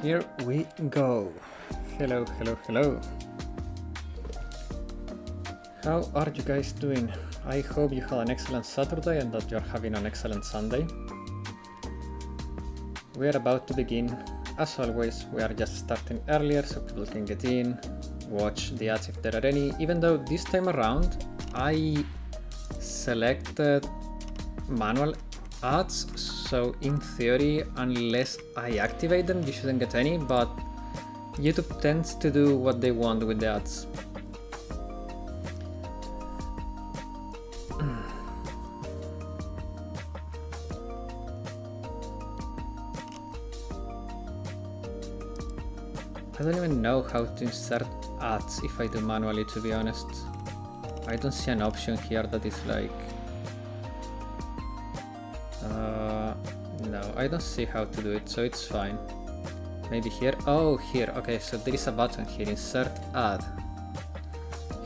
Here we go. Hello, hello, hello. How are you guys doing? I hope you had an excellent Saturday and that you're having an excellent Sunday. We are about to begin. As always, we are just starting earlier so people can get in, watch the ads if there are any, even though this time around I selected manual ads, so in theory, unless I activate them, you shouldn't get any, but YouTube tends to do what they want with the ads. I don't even know how to insert ads if I do manually, to be honest. I don't see an option here that is like... no, I don't see how to do it, so it's fine. Maybe here? Oh, here. Okay, so there is a button here, insert ad.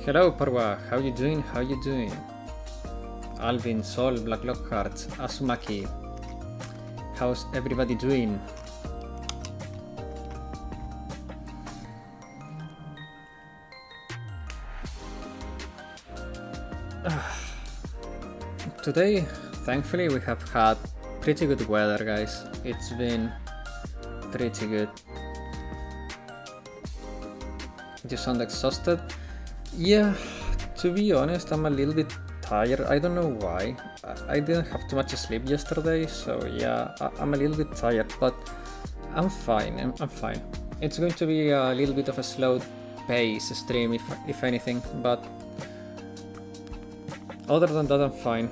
Hello, Parwa. How you doing? How you doing? Alvin, Sol, Black Lockhart, Asumaki. How's everybody doing? Today, thankfully, we have had pretty good weather, guys. It's been pretty good. You sound exhausted? Yeah, to be honest, I'm a little bit tired. I don't know why. I didn't have too much sleep yesterday, so yeah, I'm a little bit tired, but I'm fine. I'm fine. It's going to be a little bit of a slow pace stream, if anything, but other than that, I'm fine.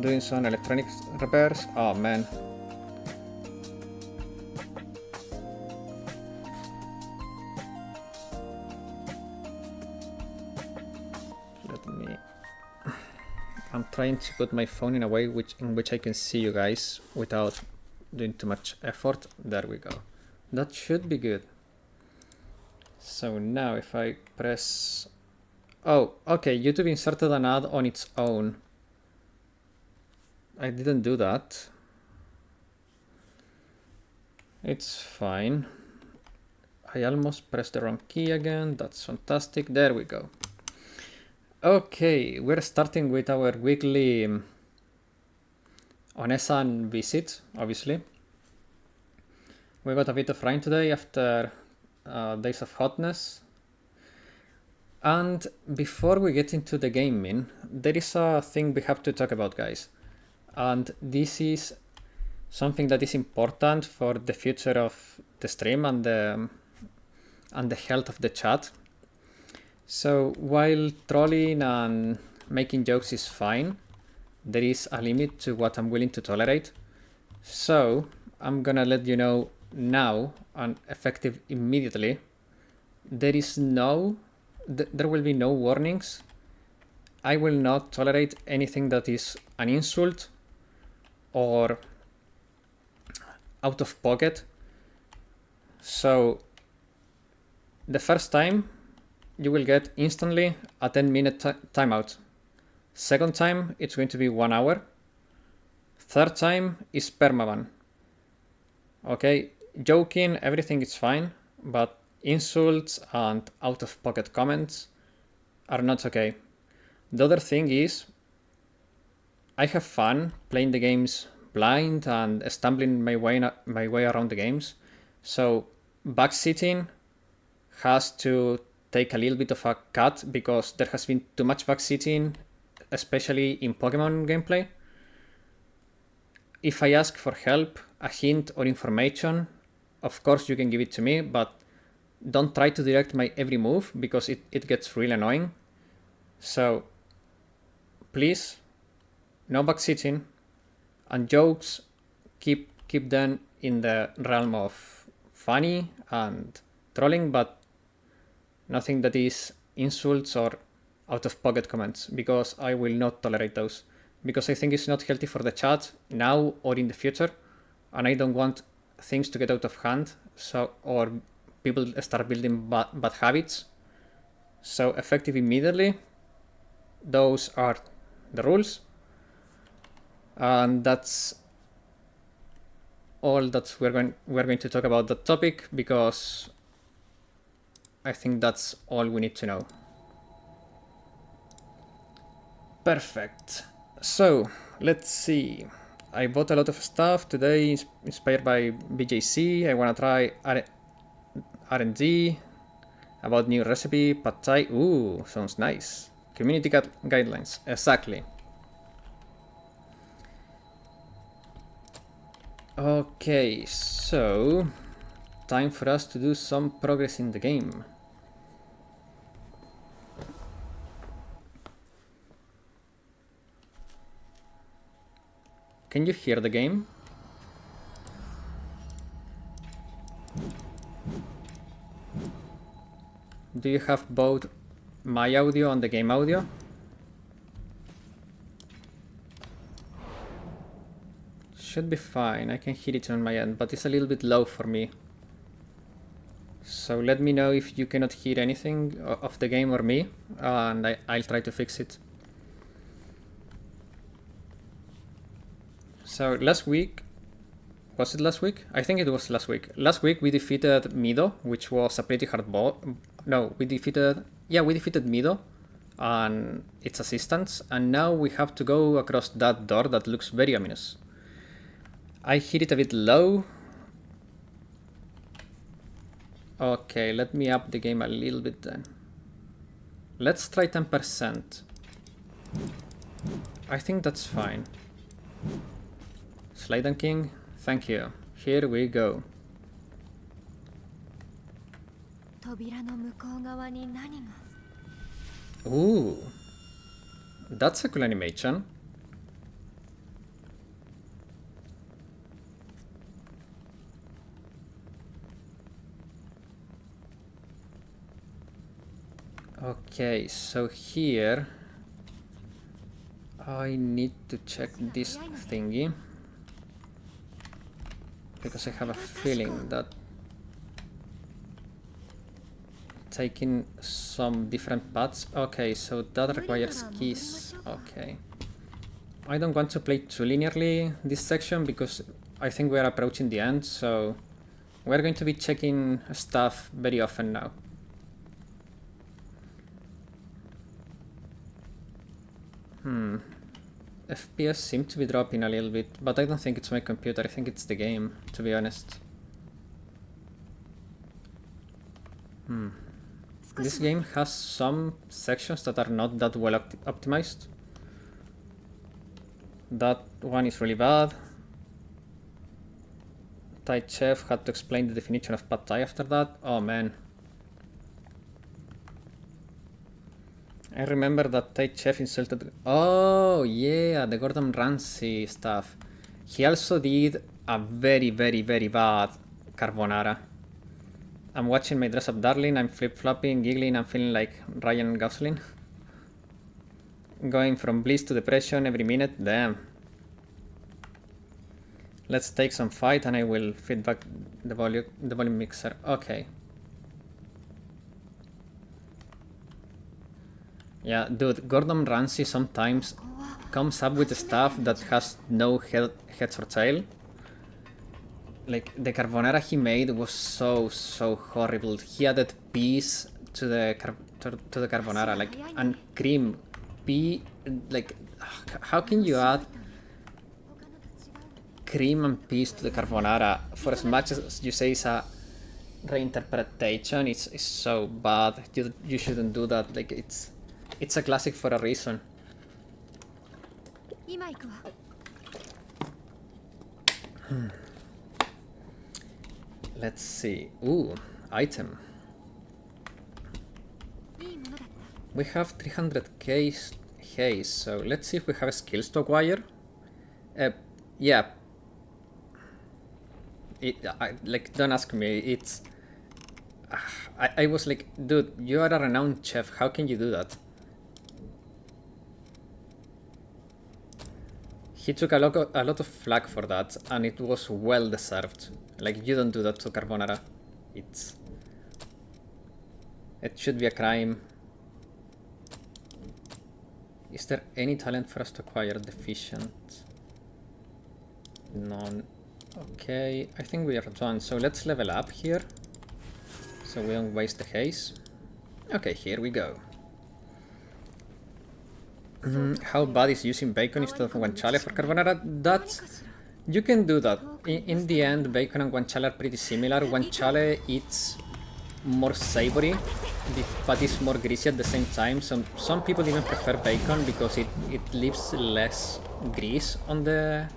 Doing some electronics repairs. Oh man. I'm trying to put my phone in a way in which I can see you guys without doing too much effort. There we go. That should be good. So now if I press... Oh, okay, YouTube inserted an ad on its own. I didn't do that. It's fine. I almost pressed the wrong key again. That's fantastic. There we go. Okay, we're starting with our weekly Onesan visit, obviously. We got a bit of rain today after days of hotness. And before we get into the gaming, there is a thing we have to talk about, guys. And this is something that is important for the future of the stream and the health of the chat. So while trolling and making jokes is fine, there is a limit to what I'm willing to tolerate. So I'm gonna let you know now, and effective immediately, there will be no warnings. I will not tolerate anything that is an insult or out of pocket. So the first time you will get instantly a 10-minute timeout. Second time it's going to be 1 hour. Third time is permaban. Okay, joking, everything is fine, but insults and out of pocket comments are not okay. The other thing is, I have fun playing the games blind and stumbling my way around the games. So backseating has to take a little bit of a cut because there has been too much backseating, especially in Pokemon gameplay. If I ask for help, a hint or information, of course you can give it to me, but don't try to direct my every move because it gets really annoying. So please, no backseating, and jokes, keep them in the realm of funny and trolling, but nothing that is insults or out of pocket comments, because I will not tolerate those, because I think it's not healthy for the chat now or in the future, and I don't want things to get out of hand, or people start building bad habits. So effective immediately, those are the rules. And that's all that we're going to talk about that topic, because I think that's all we need to know. Perfect. So let's see. I bought a lot of stuff today inspired by BJC. I want to try R&D about new recipe, pad thai. Ooh, sounds nice. Community guidelines. Exactly. Okay, so time for us to do some progress in the game. Can you hear the game? Do you have both my audio and the game audio? Should be fine. I can hear it on my end, but it's a little bit low for me. So let me know if you cannot hear anything of the game or me, and I'll try to fix it. So last week, was it last week? I think it was last week. Last week we defeated Mido, which was a pretty hard boss. No, we defeated Mido and its assistants, and now we have to go across that door that looks very ominous. I hear it a bit low. Okay, let me up the game a little bit then. Let's try 10%. I think that's fine. Slide and King, thank you. Here we go. Ooh, that's a cool animation. Okay, so here I need to check this thingy, because I have a feeling that taking some different paths. Okay, so that requires keys. Okay. I don't want to play too linearly this section, because I think we are approaching the end, so we're going to be checking stuff very often now. FPS seem to be dropping a little bit, but I don't think it's my computer, I think it's the game, to be honest. This game has some sections that are not that well optimized. That one is really bad. Thai chef had to explain the definition of pad thai after that. Oh man. I remember that Thai chef insulted... Oh yeah, the Gordon Ramsay stuff. He also did a very, very, very bad carbonara. I'm watching my dress up darling, I'm flip-flopping, giggling, I'm feeling like Ryan Gosling. Going from bliss to depression every minute, damn. Let's take some fight and I will feedback the volume mixer. Okay. Yeah, dude, Gordon Ramsay sometimes comes up with stuff that has no heads or tail. Like, the carbonara he made was so horrible. He added peas to the carbonara, like, and cream. Like, how can you add cream and peas to the carbonara? For as much as you say it's a reinterpretation, it's so bad. You shouldn't do that. Like, it's a classic for a reason. Let's see. Ooh, item. We have 300k haze, so let's see if we have skills to acquire. Yeah. Like, don't ask me. It's. I was like, dude, you are a renowned chef. How can you do that? He took a lot of flack for that, and it was well deserved. Like, you don't do that to carbonara. It should be a crime. Is there any talent for us to acquire deficient? None. Okay, I think we are done. So let's level up here, so we don't waste the haze. Okay, here we go. How bad is using bacon instead of guanciale for carbonara? That you can do that. In the end, bacon and guanciale are pretty similar. Guanciale it's more savory, but it's more greasy at the same time. Some people even prefer bacon because it leaves less grease on the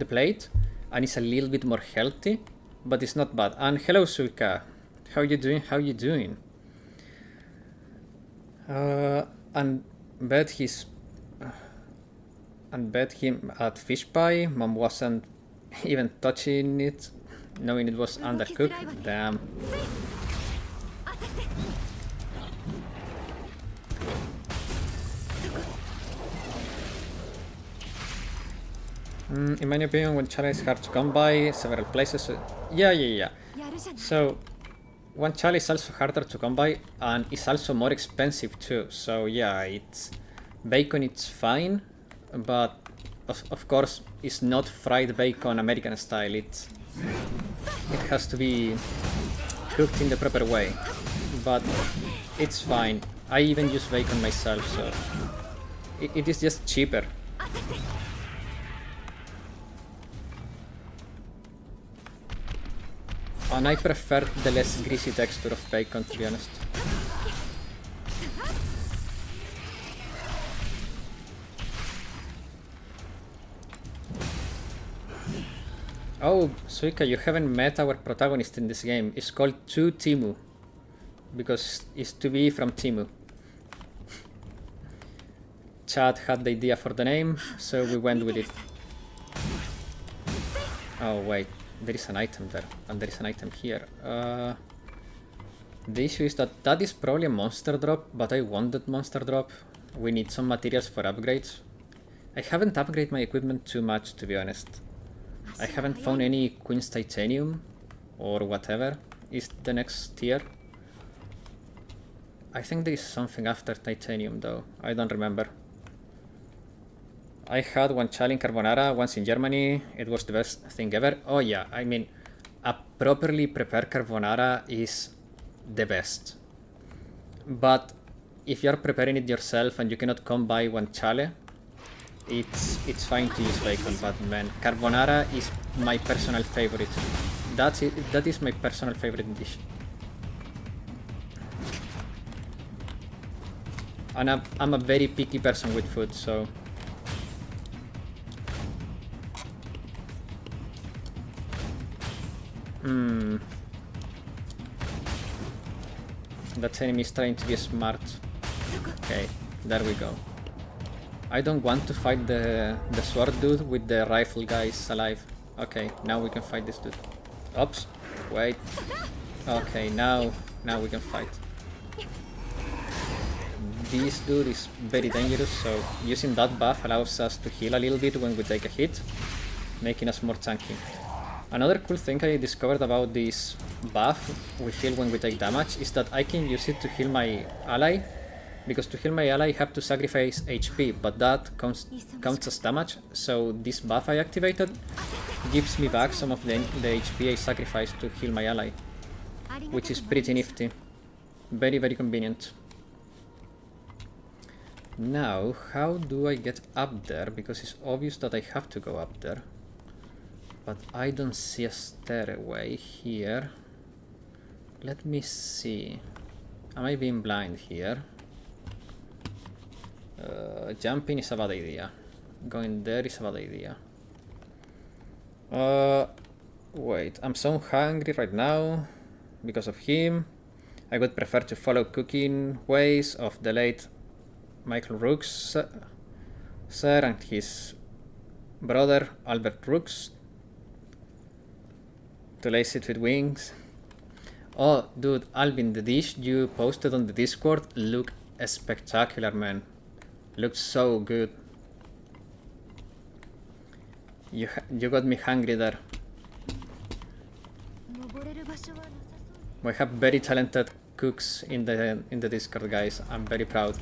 plate, and it's a little bit more healthy, but it's not bad. And hello, Suika, how you doing? How you doing? And bet him at fish pie. Mom wasn't even touching it, knowing it was undercooked. Damn. In my opinion, guanciale is hard to come by several places. So yeah. So guanciale is also harder to come by, and it's also more expensive too. So yeah, it's bacon. It's fine, but of course it's not fried bacon American style. It has to be cooked in the proper way. But it's fine. I even use bacon myself, so it is just cheaper. And I prefer the less greasy texture of bacon, to be honest. Oh, Suika, you haven't met our protagonist in this game. It's called 2 Timu, because it's to be from Timu. Chad had the idea for the name, so we went with it. Oh wait, there is an item there, and there is an item here. The issue is that is probably a monster drop, but I want that monster drop. We need some materials for upgrades. I haven't upgraded my equipment too much, to be honest. I haven't found any Queen's Titanium, or whatever is the next tier. I think there is something after Titanium though, I don't remember. I had guanciale in carbonara once in Germany, it was the best thing ever. Oh yeah, I mean, a properly prepared carbonara is the best. But if you're preparing it yourself and you cannot come by guanciale, it's fine to use bacon, but man, carbonara is my personal favorite. That is my personal favorite dish. And I'm a very picky person with food, so... That enemy is trying to be smart. Okay, there we go. I don't want to fight the sword dude with the rifle guys alive. Okay, now we can fight this dude. Oops, wait. Okay, now we can fight. This dude is very dangerous, so using that buff allows us to heal a little bit when we take a hit, making us more tanky. Another cool thing I discovered about this buff we heal when we take damage is that I can use it to heal my ally, because to heal my ally I have to sacrifice HP, but that counts as damage, so this buff I activated gives me back some of the HP I sacrificed to heal my ally, which is pretty nifty. Very, very convenient. Now, how do I get up there? Because it's obvious that I have to go up there. But I don't see a stairway here. Let me see. Am I being blind here? Jumping is a bad idea. Going there is a bad idea. Wait, I'm so hungry right now because of him. I would prefer to follow cooking ways of the late Michael Rooks, sir, and his brother Albert Rooks. To lace it with wings. Oh, dude, Alvin, the dish you posted on the Discord looked spectacular, man. Looks so good. You got me hungry there. We have very talented cooks in the Discord, guys. I'm very proud.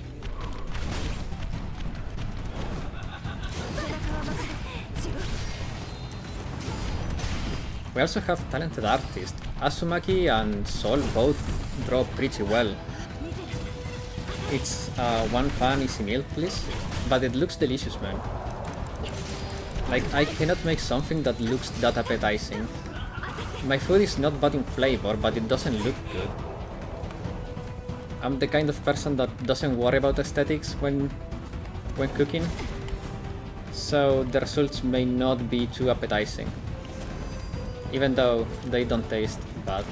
We also have talented artists. Asumaki and Sol both draw pretty well. It's one fan easy meal, please. But it looks delicious, man. Like, I cannot make something that looks that appetizing. My food is not bad in flavor, but it doesn't look good. I'm the kind of person that doesn't worry about aesthetics when cooking. So the results may not be too appetizing. Even though they don't taste bad.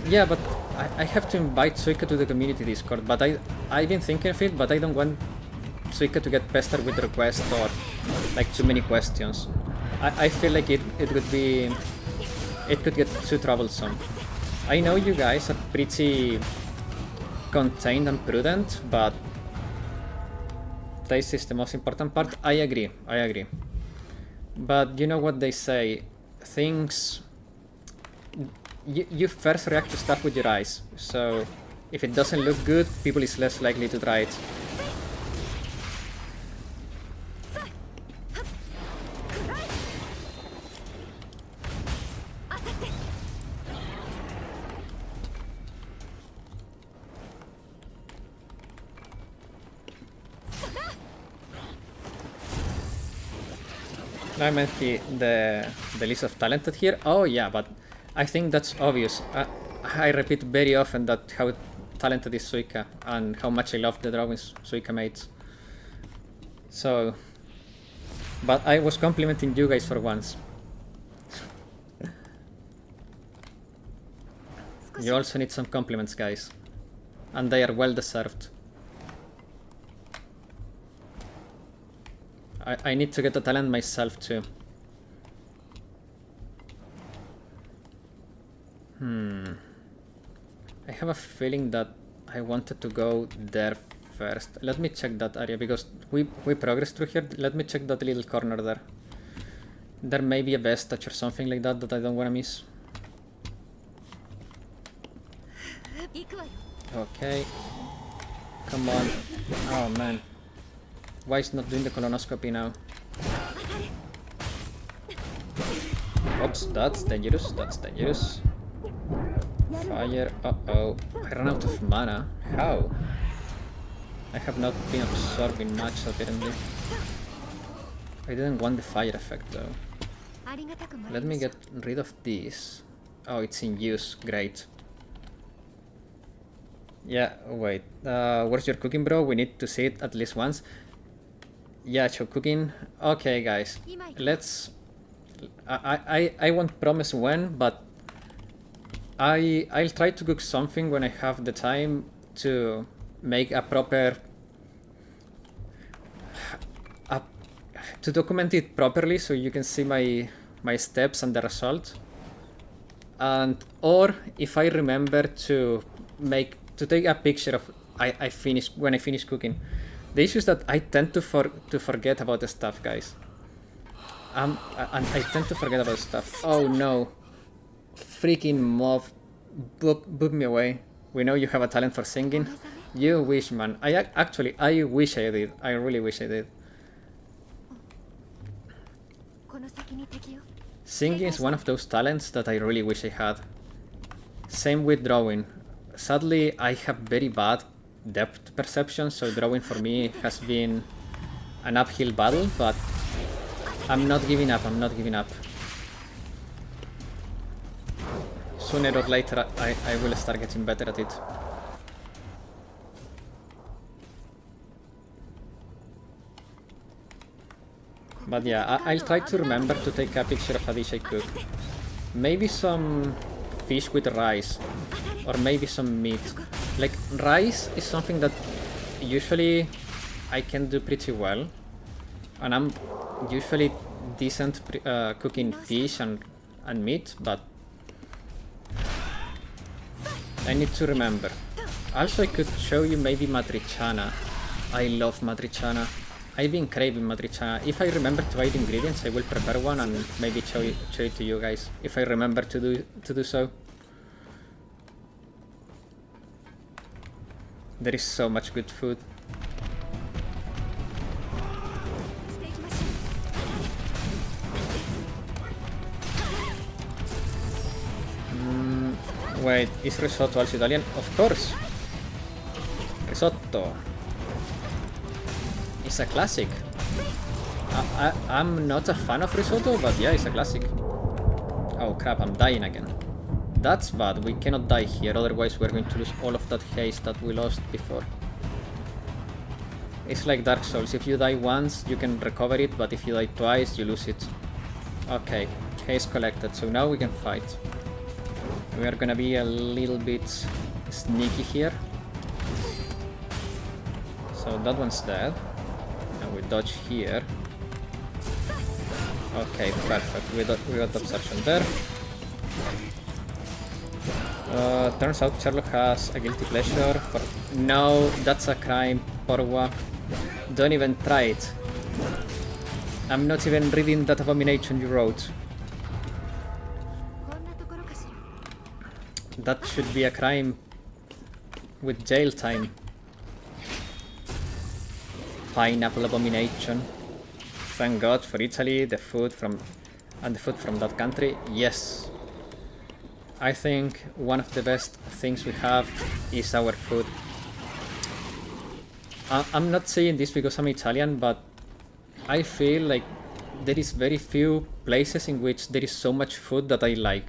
Yeah, but I have to invite Suika to the community Discord, but I've been thinking of it, but I don't want Suika to get pestered with requests or like too many questions. I feel like it could get too troublesome. I know you guys are pretty contained and prudent, but taste is the most important part. I agree. But you know what they say, things... You first react to stuff with your eyes, so if it doesn't look good, people is less likely to try it. I meant the list of talented here. Oh yeah, but I think that's obvious. I repeat very often that how talented is Suika and how much I love the drawings Suika made. So, but I was complimenting you guys for once. You also need some compliments, guys, and they are well deserved. I need to get the talent myself too. I have a feeling that I wanted to go there first. Let me check that area because we progressed through here. Let me check that little corner there. There may be a vestige or something like that that I don't want to miss. Okay. Come on. Oh man. Why is not doing the colonoscopy now? Oops, that's dangerous, Fire, uh-oh. I ran out of mana. How? I have not been absorbing much apparently. I didn't want the fire effect though. Let me get rid of this. Oh, it's in use, great. Yeah, wait. Where's your cooking, bro? We need to see it at least once. Yeah, show cooking. Okay, guys. Let's... I won't promise when, but I'll try to cook something when I have the time to make a proper... to document it properly so you can see my steps and the result. And or if I remember to take a picture of when I finish cooking. The issue is that I tend to forget about the stuff, guys. And I tend to forget about stuff. Oh no. Freaking mob. Boop me away. We know you have a talent for singing. You wish, man. I wish I did. I really wish I did. Singing is one of those talents that I really wish I had. Same with drawing. Sadly, I have very bad depth perception, so drawing for me has been an uphill battle, but I'm not giving up, Sooner or later I will start getting better at it. But yeah, I'll try to remember to take a picture of a dish I cook. Maybe some fish with rice, or maybe some meat. Like, rice is something that usually I can do pretty well, and I'm usually decent cooking fish and meat, but I need to remember. Also, I could show you maybe matriciana. I love matriciana. I've been craving matriciana. If I remember to buy the ingredients, I will prepare one and maybe show it to you guys, if I remember to do so. There is so much good food. Wait, is risotto also Italian? Of course! Risotto. It's a classic. I'm not a fan of risotto, but yeah, it's a classic. Oh crap, I'm dying again. That's bad, we cannot die here, otherwise we're going to lose all of that haste that we lost before. It's like Dark Souls, if you die once, you can recover it, but if you die twice, you lose it. Okay, haste collected, so now we can fight. We are gonna be a little bit sneaky here. So that one's dead. And we dodge here. Okay, perfect. We got absorption there. Turns out Sherlock has a guilty pleasure for... No, that's a crime, Porwa. Don't even try it. I'm not even reading that abomination you wrote. That should be a crime with jail time. Pineapple abomination. Thank God for Italy, the food from that country. Yes. I think one of the best things we have is our food. I'm not saying this because I'm Italian, but I feel like there is very few places in which there is so much food that I like.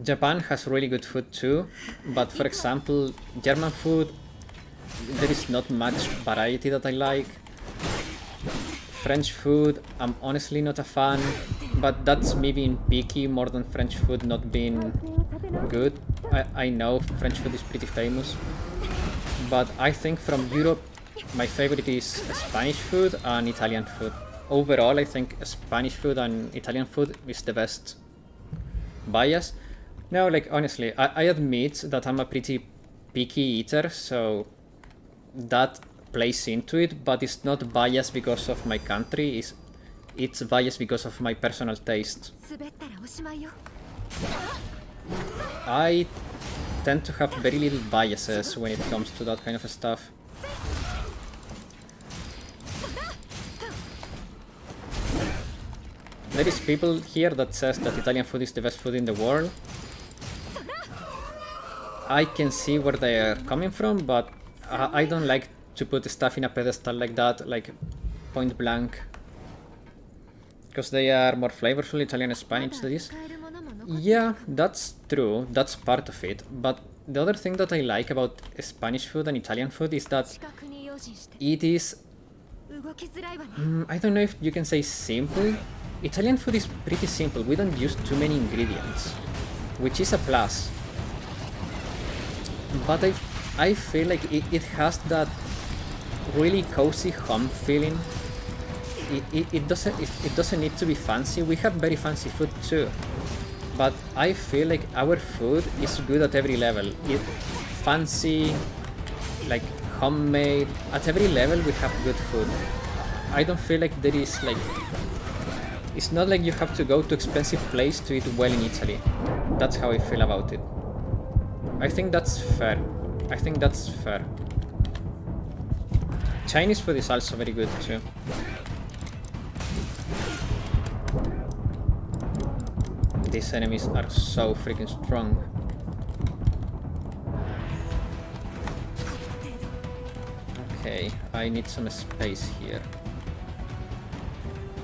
Japan has really good food too, but for example, German food, there is not much variety that I like. French food, I'm honestly not a fan, but that's me being picky more than French food not being good. I know French food is pretty famous, but I think from Europe, my favorite is Spanish food and Italian food. Overall, I think Spanish food and Italian food is the best. Bias? No, like honestly, I admit that I'm a pretty picky eater, so that plays into it, but it's not biased because of my country, it's biased because of my personal taste. I tend to have very little biases when it comes to that kind of stuff. There is people here that says that Italian food is the best food in the world. I can see where they are coming from, but I don't like to put stuff in a pedestal like that, like point blank. Because they are more flavorful, Italian and Spanish, that is. Yeah, that's true, that's part of it. But the other thing that I like about Spanish food and Italian food is that it is... I don't know if you can say simple. Italian food is pretty simple, we don't use too many ingredients, which is a plus. But I feel like it has that really cozy home feeling. It doesn't need to be fancy. We have very fancy food too, but I feel like our food is good at every level. Fancy, like homemade, at every level we have good food. I don't feel like there is like... It's not like you have to go to expensive place to eat well in Italy. That's how I feel about it. I think that's fair. I think that's fair. Chinese food is also very good too. These enemies are so freaking strong. Okay, I need some space here.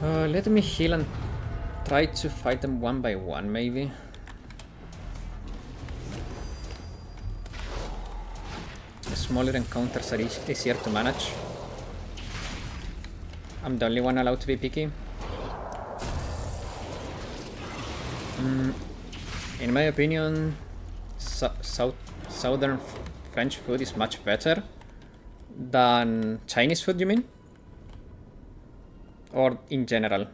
Let me heal and try to fight them one by one, maybe. Smaller encounters are easier to manage. I'm the only one allowed to be picky. In my opinion, southern French food is much better than Chinese food, you mean? Or in general?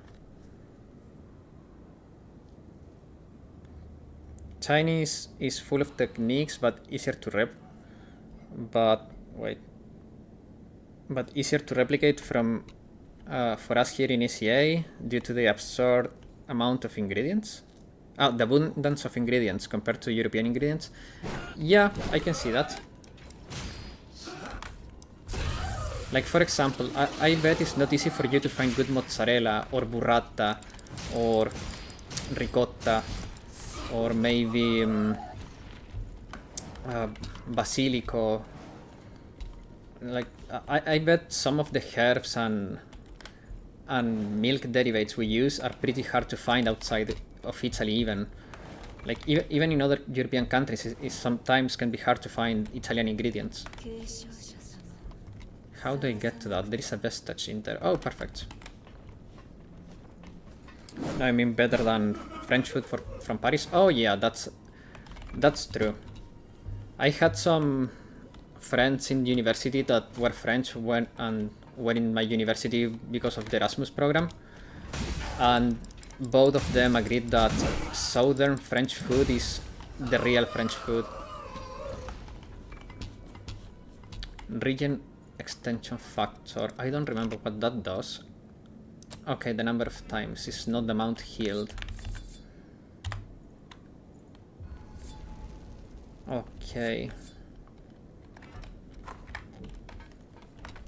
Chinese is full of techniques but easier to easier to replicate from for us here in ECA due to the absurd amount of ingredients. The abundance of ingredients compared to European ingredients. Yeah, I can see that. Like for example, I bet it's not easy for you to find good mozzarella or burrata or ricotta or maybe basilico. Like I bet some of the herbs and milk derivatives we use are pretty hard to find outside of Italy even. Like even in other European countries it sometimes can be hard to find Italian ingredients. How do I get to that? There is a vestige in there. Oh, perfect. I mean better than French food from Paris. Oh yeah, that's true. I had some friends in university that were French were in my university because of the Erasmus program, and both of them agreed that southern French food is the real French food. Region extension factor. I don't remember what that does. Okay, the number of times is not the amount healed. Okay.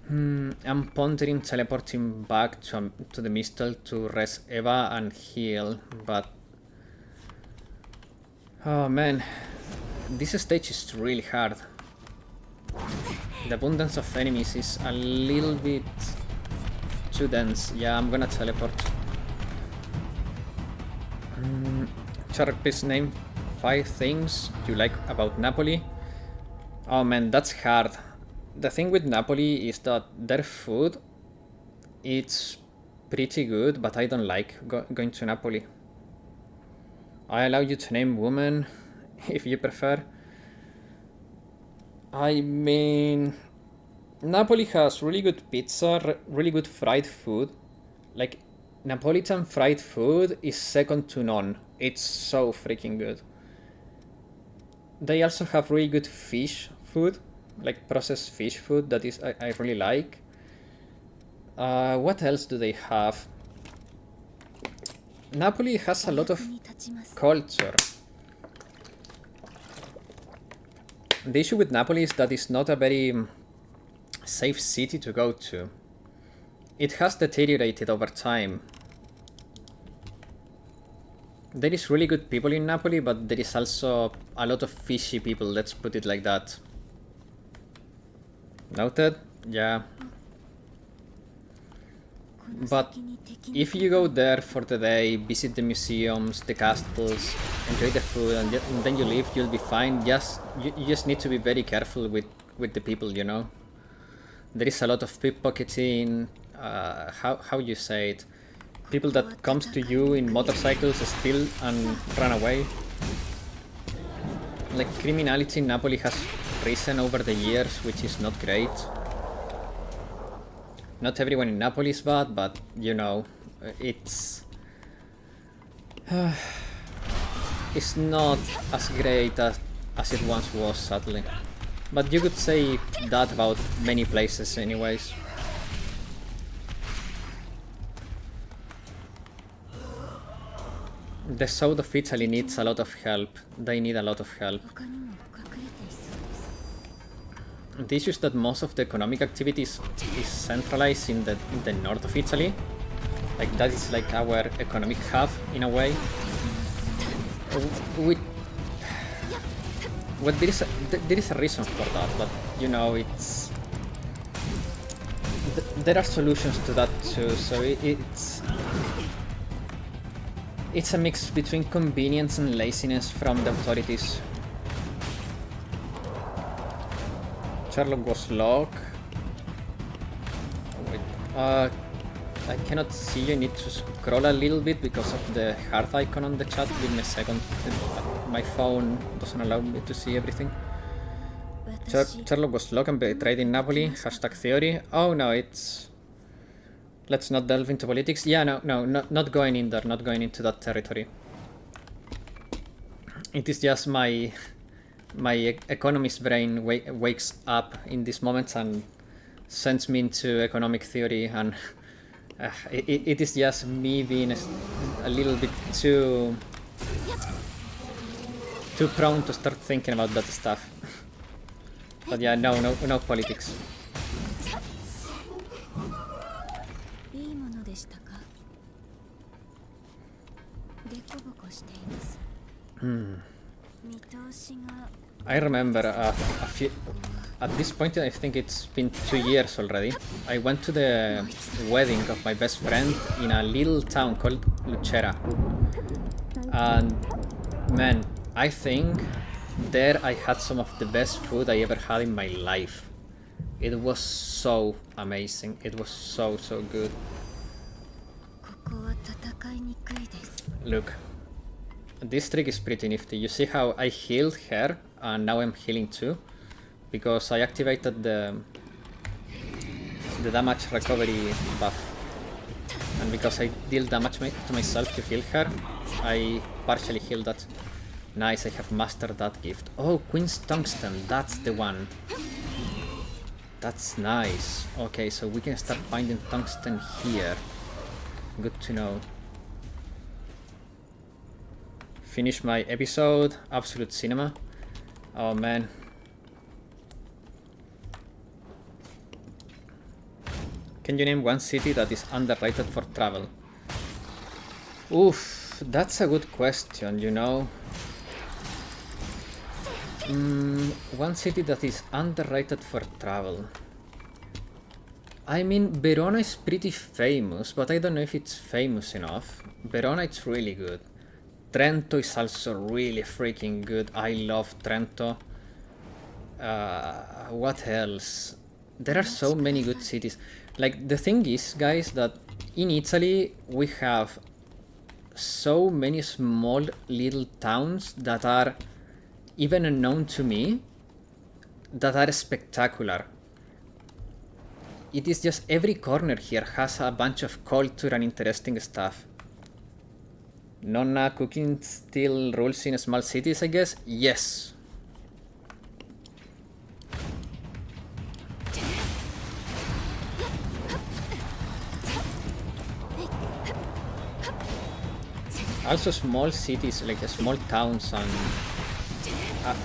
I'm pondering teleporting back to the Mistel to rest Eva and heal, but... Oh man, this stage is really hard. The abundance of enemies is a little bit too dense. Yeah, I'm gonna teleport. Shark, please name 5 things you like about Napoli. Oh man, that's hard. The thing with Napoli is that their food, it's pretty good, but I don't like going to Napoli. I allow you to name women, if you prefer. I mean, Napoli has really good pizza, really good fried food. Like, Napolitan fried food is second to none. It's so freaking good. They also have really good fish food, like processed fish food that is I really like. What else do they have? Napoli has a lot of culture. The issue with Napoli is that it's not a very safe city to go to. It has deteriorated over time. There is really good people in Napoli, but there is also a lot of fishy people, let's put it like that. Noted? Yeah. But if you go there for the day, visit the museums, the castles, enjoy the food, and then you leave, you'll be fine. You just need to be very careful with the people, you know? There is a lot of pickpocketing, how you say it? People that comes to you in motorcycles, steal and run away. Like, criminality in Napoli has risen over the years, which is not great. Not everyone in Napoli is bad, but, you know, it's... it's not as great as it once was, sadly. But you could say that about many places anyways. The south of Italy needs a lot of help. They need a lot of help. The issue is that most of the economic activity is centralized in the north of Italy. Like, that is like our economic hub in a way. Well, there is a reason for that, but you know, it's... there are solutions to that too, so it's a mix between convenience and laziness from the authorities. Sherlock was locked. Wait, I cannot see you. I need to scroll a little bit because of the heart icon on the chat. Give me a second. My phone doesn't allow me to see everything. Sherlock was locked and betrayed in Napoli. Hashtag theory. Oh no, it's... Let's not delve into politics. Yeah, no, not going in there. Not going into that territory. It is just my economist brain wakes up in these moments and sends me into economic theory, and it is just me being a little bit too prone to start thinking about that stuff. But yeah, no politics. I remember a few... At this point, I think it's been 2 years already. I went to the wedding of my best friend in a little town called Lucera. And man, I think there I had some of the best food I ever had in my life. It was so amazing. It was so good. Look, this trick is pretty nifty. You see how I healed her and now I'm healing too? Because I activated the damage recovery buff. And because I deal damage to myself to heal her, I partially healed that. Nice, I have mastered that gift. Oh, Queen's Tungsten, that's the one. That's nice. Okay, so we can start finding tungsten here. Good to know. Finish my episode. Absolute cinema. Oh man. Can you name one city that is underrated for travel? Oof, that's a good question, you know. One city that is underrated for travel. I mean, Verona is pretty famous, but I don't know if it's famous enough. Verona, it's really good. Trento is also really freaking good. I love Trento. What else? There are so many good cities. Like, the thing is, guys, that in Italy we have so many small little towns that are even unknown to me, that are spectacular. It is just every corner here has a bunch of culture and interesting stuff. Nonna cooking still rules in small cities, I guess? Yes. Also small cities, like small towns and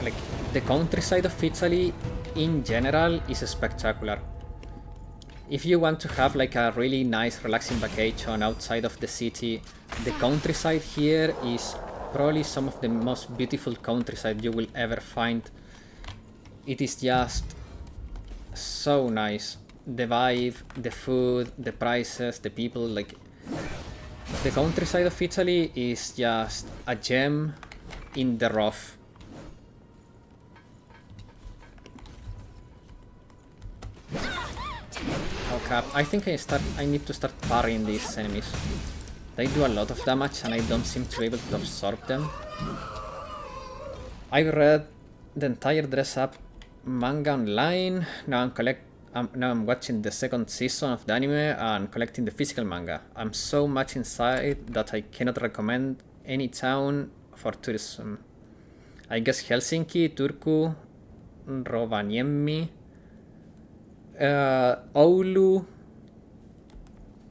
like the countryside of Italy in general is spectacular. If you want to have like a really nice relaxing vacation outside of the city, the countryside here is probably some of the most beautiful countryside you will ever find. It is just so nice. The vibe, the food, the prices, the people, like the countryside of Italy is just a gem in the rough. Oh crap, I think I need to start parrying these enemies. They do a lot of damage and I don't seem to be able to absorb them. I've read the entire Dress Up manga online. Now I'm watching the second season of the anime and collecting the physical manga. I'm so much inside that I cannot recommend any town for tourism. I guess Helsinki, Turku, Rovaniemi, Oulu,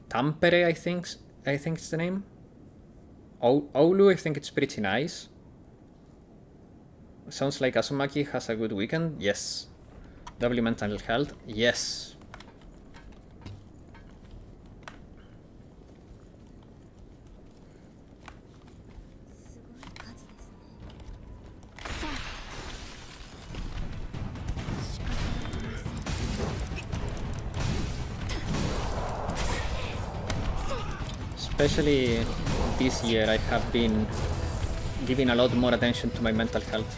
Tampere, I think it's the name. Oulu, I think it's pretty nice. Sounds like Azumaki has a good weekend. Yes. W mental health. Yes. Especially this year, I have been giving a lot more attention to my mental health.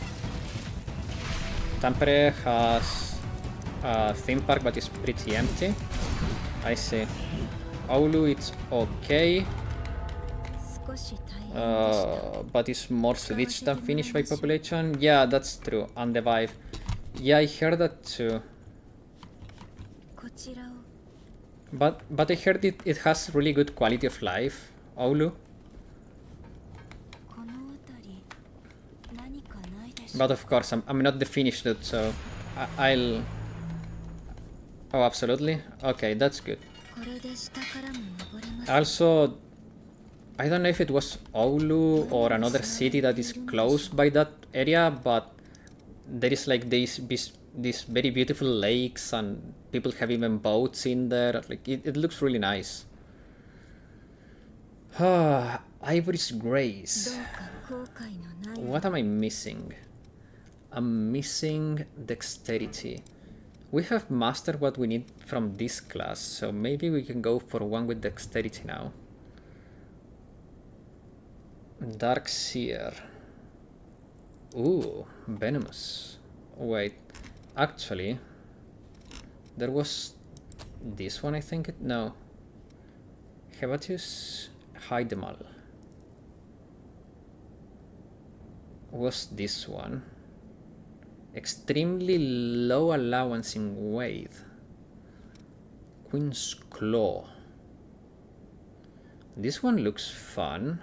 Tampere has a theme park, but it's pretty empty. I see. Oulu, it's okay. But it's more Swedish than Finnish by population. Yeah, that's true. And the vibe. Yeah, I heard that too. But I heard it has really good quality of life, Oulu. But of course, I'm not the Finnish dude, so I'll... Oh, absolutely? Okay, that's good. Also, I don't know if it was Oulu or another city that is close by that area, but there is like these very beautiful lakes and people have even boats in there. Like it looks really nice. Ah, Ivory's Grace. What am I missing? I'm missing Dexterity. We have mastered what we need from this class, so maybe we can go for one with Dexterity now. Dark Seer. Ooh, Venomous. Wait, actually, there was this one, I think. No. Hevatius Hydemal. Was this one. Extremely low allowance in weight. Queen's Claw. This one looks fun.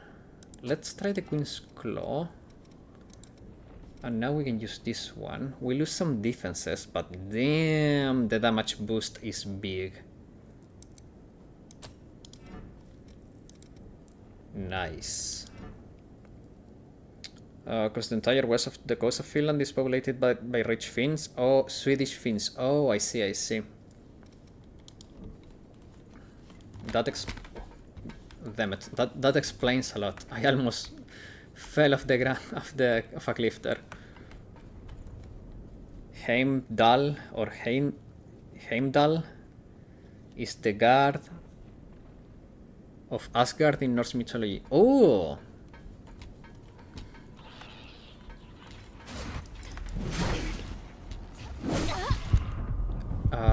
Let's try the Queen's Claw. And now we can use this one. We lose some defenses, but damn, the damage boost is big. Nice. Because the entire west of the coast of Finland is populated by rich Finns. Oh, Swedish Finns. Oh, I see, I see. That explains a lot. I almost fell off the ground of a cliff there. Heimdall or Heimdall is the god of Asgard in Norse mythology. Oh!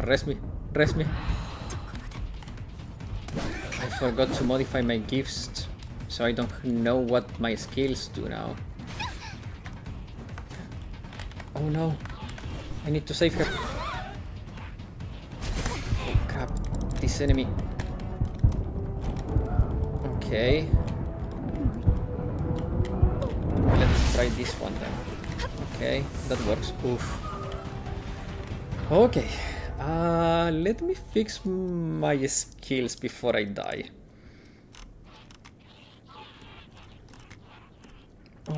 Rest me. I forgot to modify my gifts, so I don't know what my skills do now. Oh no, I need to save her. Oh crap, this enemy. Okay. Let's try this one then. Okay, that works. Oof. Okay. Let me fix my skills before I die.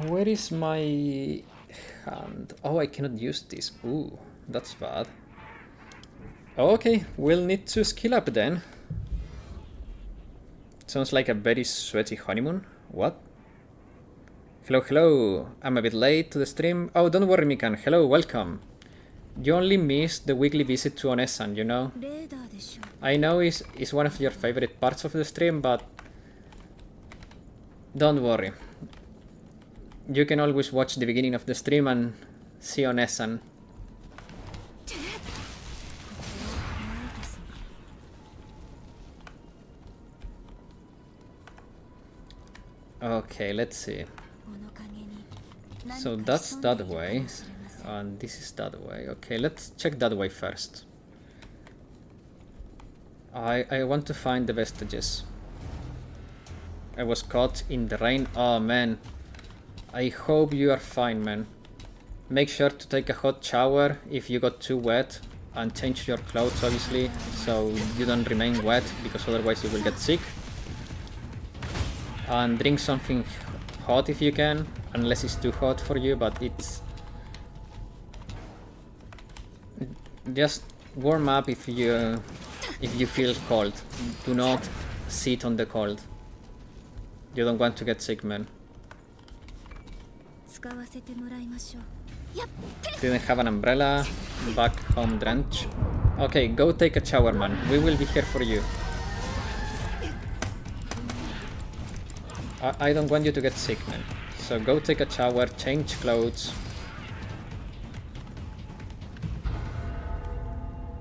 Where is my hand? Oh, I cannot use this. Ooh, that's bad. Okay, we'll need to skill up then. Sounds like a very sweaty honeymoon. What? Hello. I'm a bit late to the stream. Oh, don't worry, Mikan. Hello, welcome. You only missed the weekly visit to Onesan, you know? I know it's one of your favorite parts of the stream, but don't worry. You can always watch the beginning of the stream and see Onesan. Okay, let's see. So that's that way. And this is that way. Okay, let's check that way first. I want to find the vestiges. I was caught in the rain. Oh man. I hope you are fine, man. Make sure to take a hot shower if you got too wet, and change your clothes obviously, so you don't remain wet, because otherwise you will get sick. And drink something hot if you can, unless it's too hot for you, but it's... Just warm up if you feel cold. Do not sit on the cold. You don't want to get sick, man. Didn't have an umbrella. Back home drench. Okay, go take a shower, man. We will be here for you. I don't want you to get sick, man. So go take a shower, change clothes.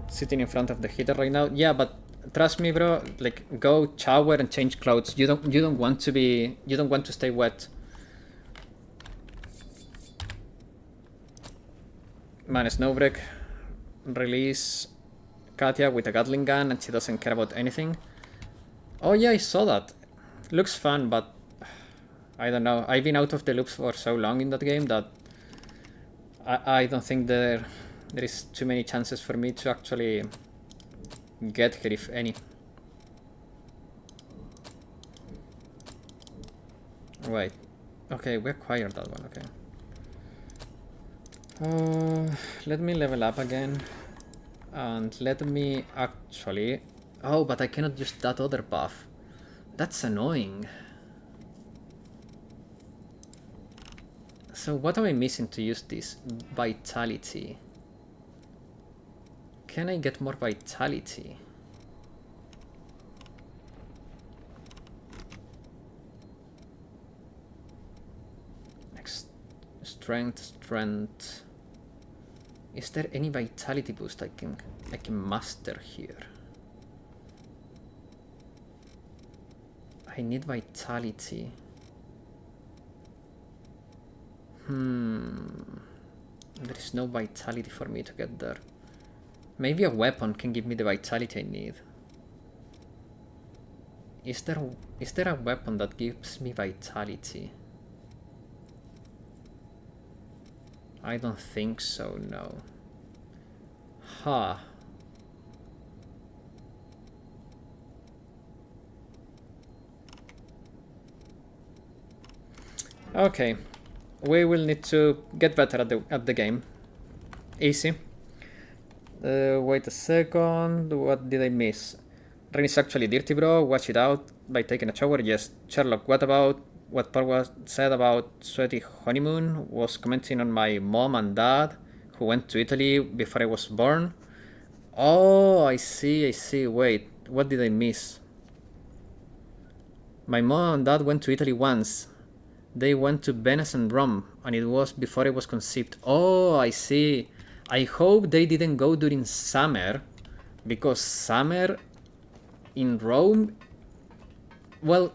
Sitting in front of the heater right now. Yeah, but trust me, bro. Like, go shower and change clothes. You don't want to stay wet. Man, Snowbreak release Katya with a Gatling gun and she doesn't care about anything. Oh yeah, I saw that. Looks fun, but I don't know. I've been out of the loops for so long in that game that I don't think there is too many chances for me to actually get her, if any. Wait. Okay, we acquired that one, okay. Let me level up again. And let me actually... Oh, but I cannot use that other buff. That's annoying. So what am I missing to use this? Vitality. Can I get more vitality? Strength. Is there any vitality boost I can master here? I need vitality. There is no vitality for me to get there. Maybe a weapon can give me the vitality I need. Is there a weapon that gives me vitality? I don't think so, no. Huh. Okay. We will need to get better at the game. Easy. Wait a second. What did I miss? Rain is actually dirty, bro. Watch it out by taking a shower. Yes. Sherlock, what about what Paul was said about sweaty honeymoon? Was commenting on my mom and dad who went to Italy before I was born. Oh, I see. Wait, what did I miss? My mom and dad went to Italy once. They went to Venice and Rome, and it was before I was conceived. Oh, I see. I hope they didn't go during summer, because summer in Rome, well,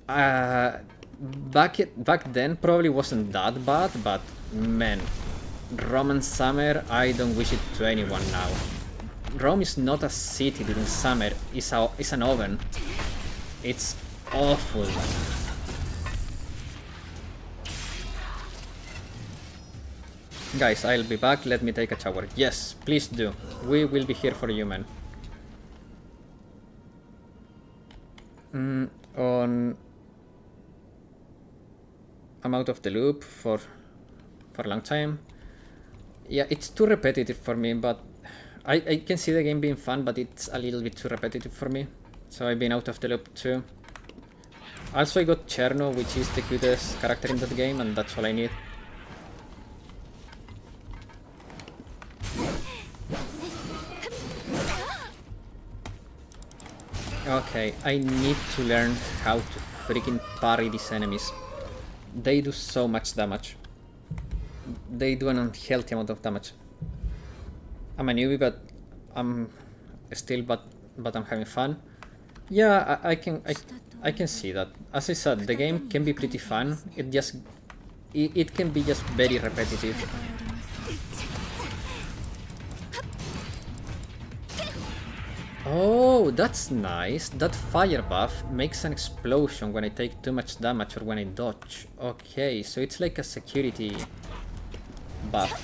back then probably wasn't that bad, but man, Roman summer, I don't wish it to anyone now. Rome is not a city during summer, it's an oven. It's awful. Guys, I'll be back. Let me take a shower. Yes, please do. We will be here for you, man. I'm out of the loop for a long time. Yeah, it's too repetitive for me, but I can see the game being fun, but it's a little bit too repetitive for me. So I've been out of the loop too. Also, I got Cherno, which is the cutest character in that game, and that's all I need. Okay, I need to learn how to freaking parry these enemies. They do so much damage. They do an unhealthy amount of damage. I'm a newbie, but I'm having fun. Yeah, I can see that. As I said, the game can be pretty fun. It can be just very repetitive. Oh, that's nice. That fire buff makes an explosion when I take too much damage or when I dodge. Okay, so it's like a security buff.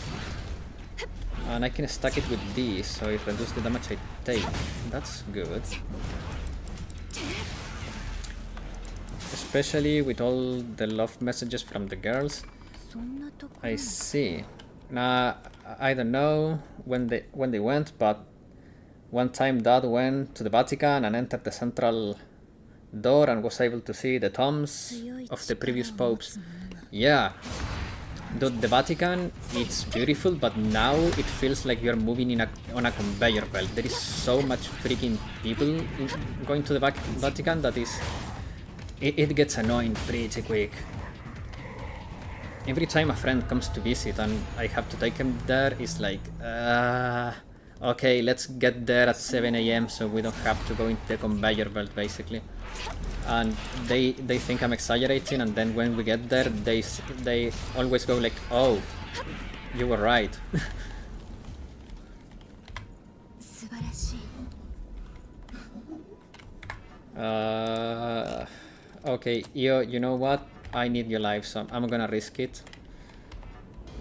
And I can stack it with these, so it reduces the damage I take. That's good. Especially with all the love messages from the girls. I see. Now, I don't know when they went, but one time Dad went to the Vatican and entered the central door and was able to see the tombs of the previous popes. Yeah. The Vatican, it's beautiful, but now it feels like you're moving on a conveyor belt. There is so much freaking people going to the Vatican that it gets annoying pretty quick. Every time a friend comes to visit and I have to take him there, it's like, okay, let's get there at 7 AM so we don't have to go into the conveyor belt, basically. And they think I'm exaggerating, and then when we get there, they always go like, oh, you were right. Okay, you know what? I need your life, so I'm gonna risk it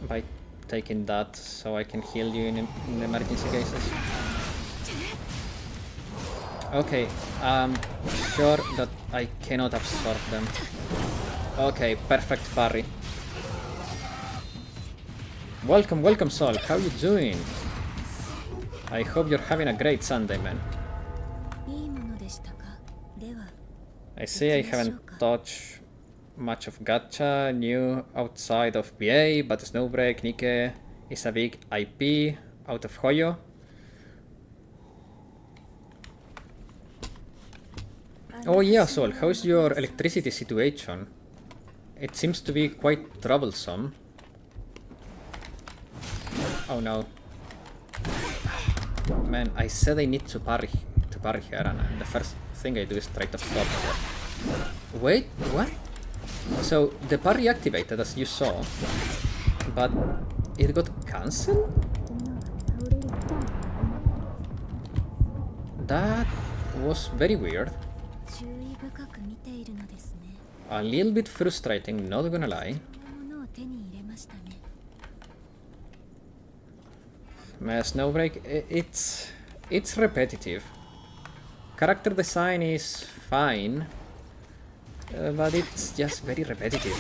by taking that so I can heal you in emergency cases. Okay, I'm sure that I cannot absorb them. Okay, perfect parry. Welcome Sol, how you doing? I hope you're having a great Sunday, man. I see I haven't touched much of gacha new outside of VA, but Snowbreak Nike is a big IP out of Hoyo. Oh yeah, Sol, how's your electricity situation? It seems to be quite troublesome. Oh no. Man, I said I need to parry here, and the first thing I do is try to stop her. Wait, what? So the parry activated as you saw, but it got cancelled? That was very weird. A little bit frustrating, not gonna lie. Snowbreak, it's repetitive. Character design is fine, but it's just very repetitive.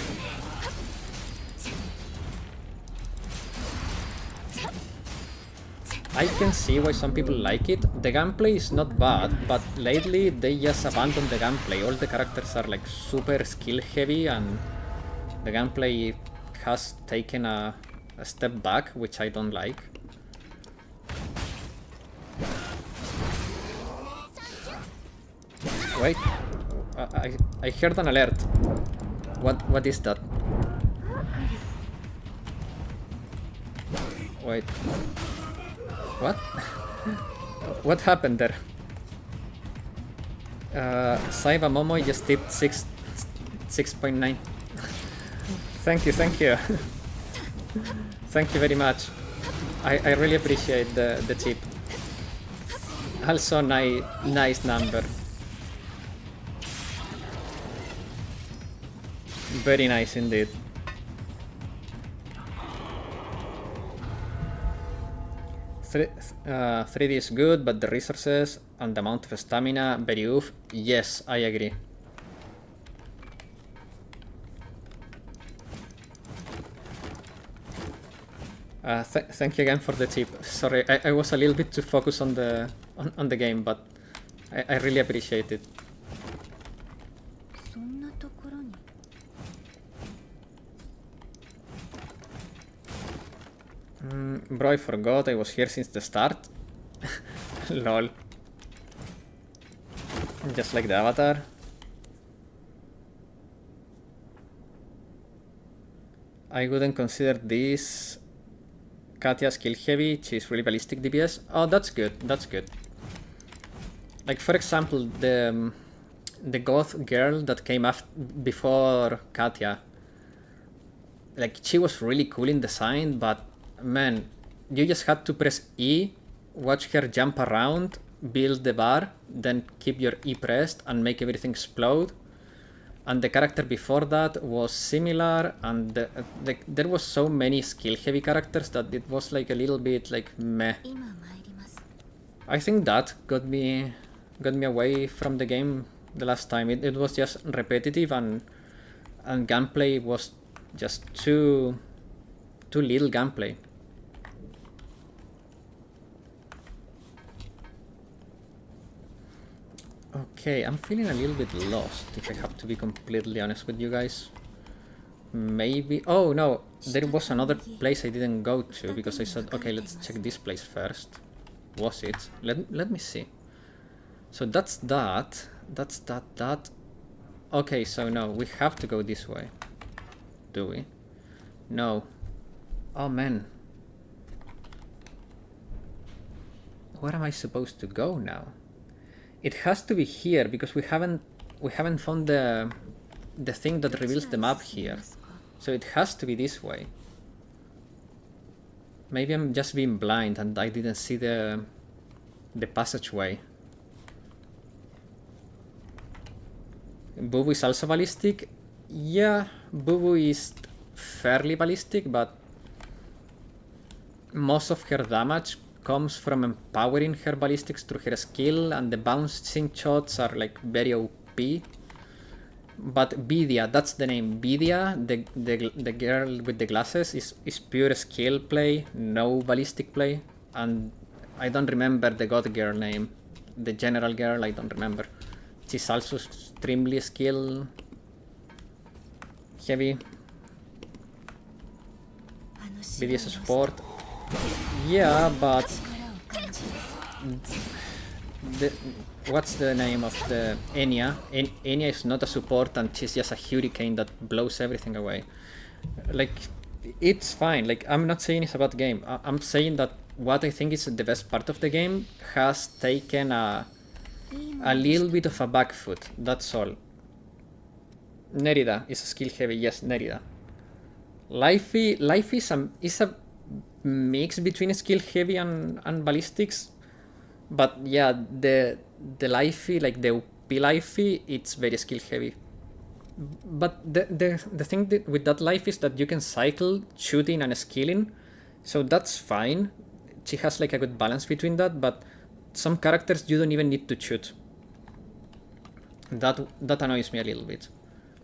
I can see why some people like it. The gameplay is not bad, but lately they just abandoned the gameplay. All the characters are like super skill heavy, and the gameplay has taken a step back, which I don't like. Wait, I heard an alert. What is that? Wait. What? What happened there? Saiba Momo just tipped 6.9. Thank you. Thank you very much. I really appreciate the tip. Also, nice number. Very nice indeed. 3D is good, but the resources and the amount of stamina, very oof. Yes, I agree. Thank you again for the tip. Sorry, I was a little bit too focused on the game, but I really appreciate it. Bro, I forgot I was here since the start. Lol. Just like the avatar. I wouldn't consider this Katya skill heavy. She's really ballistic DPS. Oh, that's good. That's good. Like, for example, the goth girl that came before Katya. Like, she was really cool in design, but man, you just had to press E, watch her jump around, build the bar, then keep your E pressed and make everything explode. And the character before that was similar, and there was so many skill-heavy characters that it was like a little bit like meh. I think that got me away from the game the last time. It was just repetitive, and gameplay was just too little gameplay. Okay, I'm feeling a little bit lost, if I have to be completely honest with you guys. Maybe... Oh, no, there was another place I didn't go to, because I said, okay, let's check this place first. Was it? Let me see. So that's that. That's that. Okay, so no, we have to go this way. Do we? No. Oh, man. Where am I supposed to go now? It has to be here, because we haven't found the thing that reveals the map here. So it has to be this way. Maybe I'm just being blind and I didn't see the passageway. Bubu is also ballistic. Yeah, Bubu is fairly ballistic, but most of her damage comes from empowering her ballistics through her skill, and the bouncing shots are like very OP. But Vidya, that's the name. Vidya, the girl with the glasses, is pure skill play, no ballistic play. And I don't remember the god girl name. The general girl, I don't remember. She's also extremely skill heavy. BDS support. Yeah, but what's the name of the Enya? Enya is not a support and she's just a hurricane that blows everything away. Like, it's fine. Like, I'm not saying it's a bad game. I'm saying that what I think is the best part of the game has taken a little bit of a back foot. That's all. Nerida is skill heavy. Yes, Nerida. Life is a mix between skill heavy and ballistics, but yeah, the Lifey, like the OP Lifey, it's very skill heavy. But the thing with that life is that you can cycle shooting and skilling, so that's fine. She has like a good balance between that, but some characters you don't even need to shoot. That annoys me a little bit.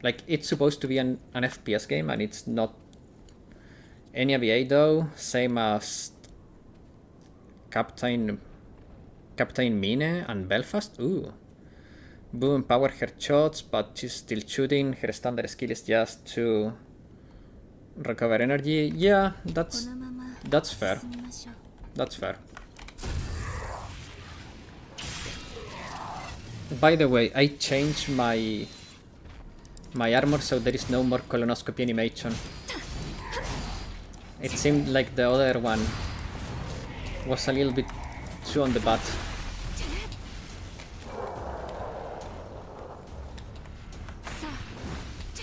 Like, it's supposed to be an FPS game and it's not. Any AVA though, same as Captain Mine and Belfast. Ooh. Boom power her shots, but she's still shooting. Her standard skill is just to recover energy. Yeah, that's fair. That's fair. By the way, I changed my armor so there is no more colonoscopy animation. It seemed like the other one was a little bit too on the butt.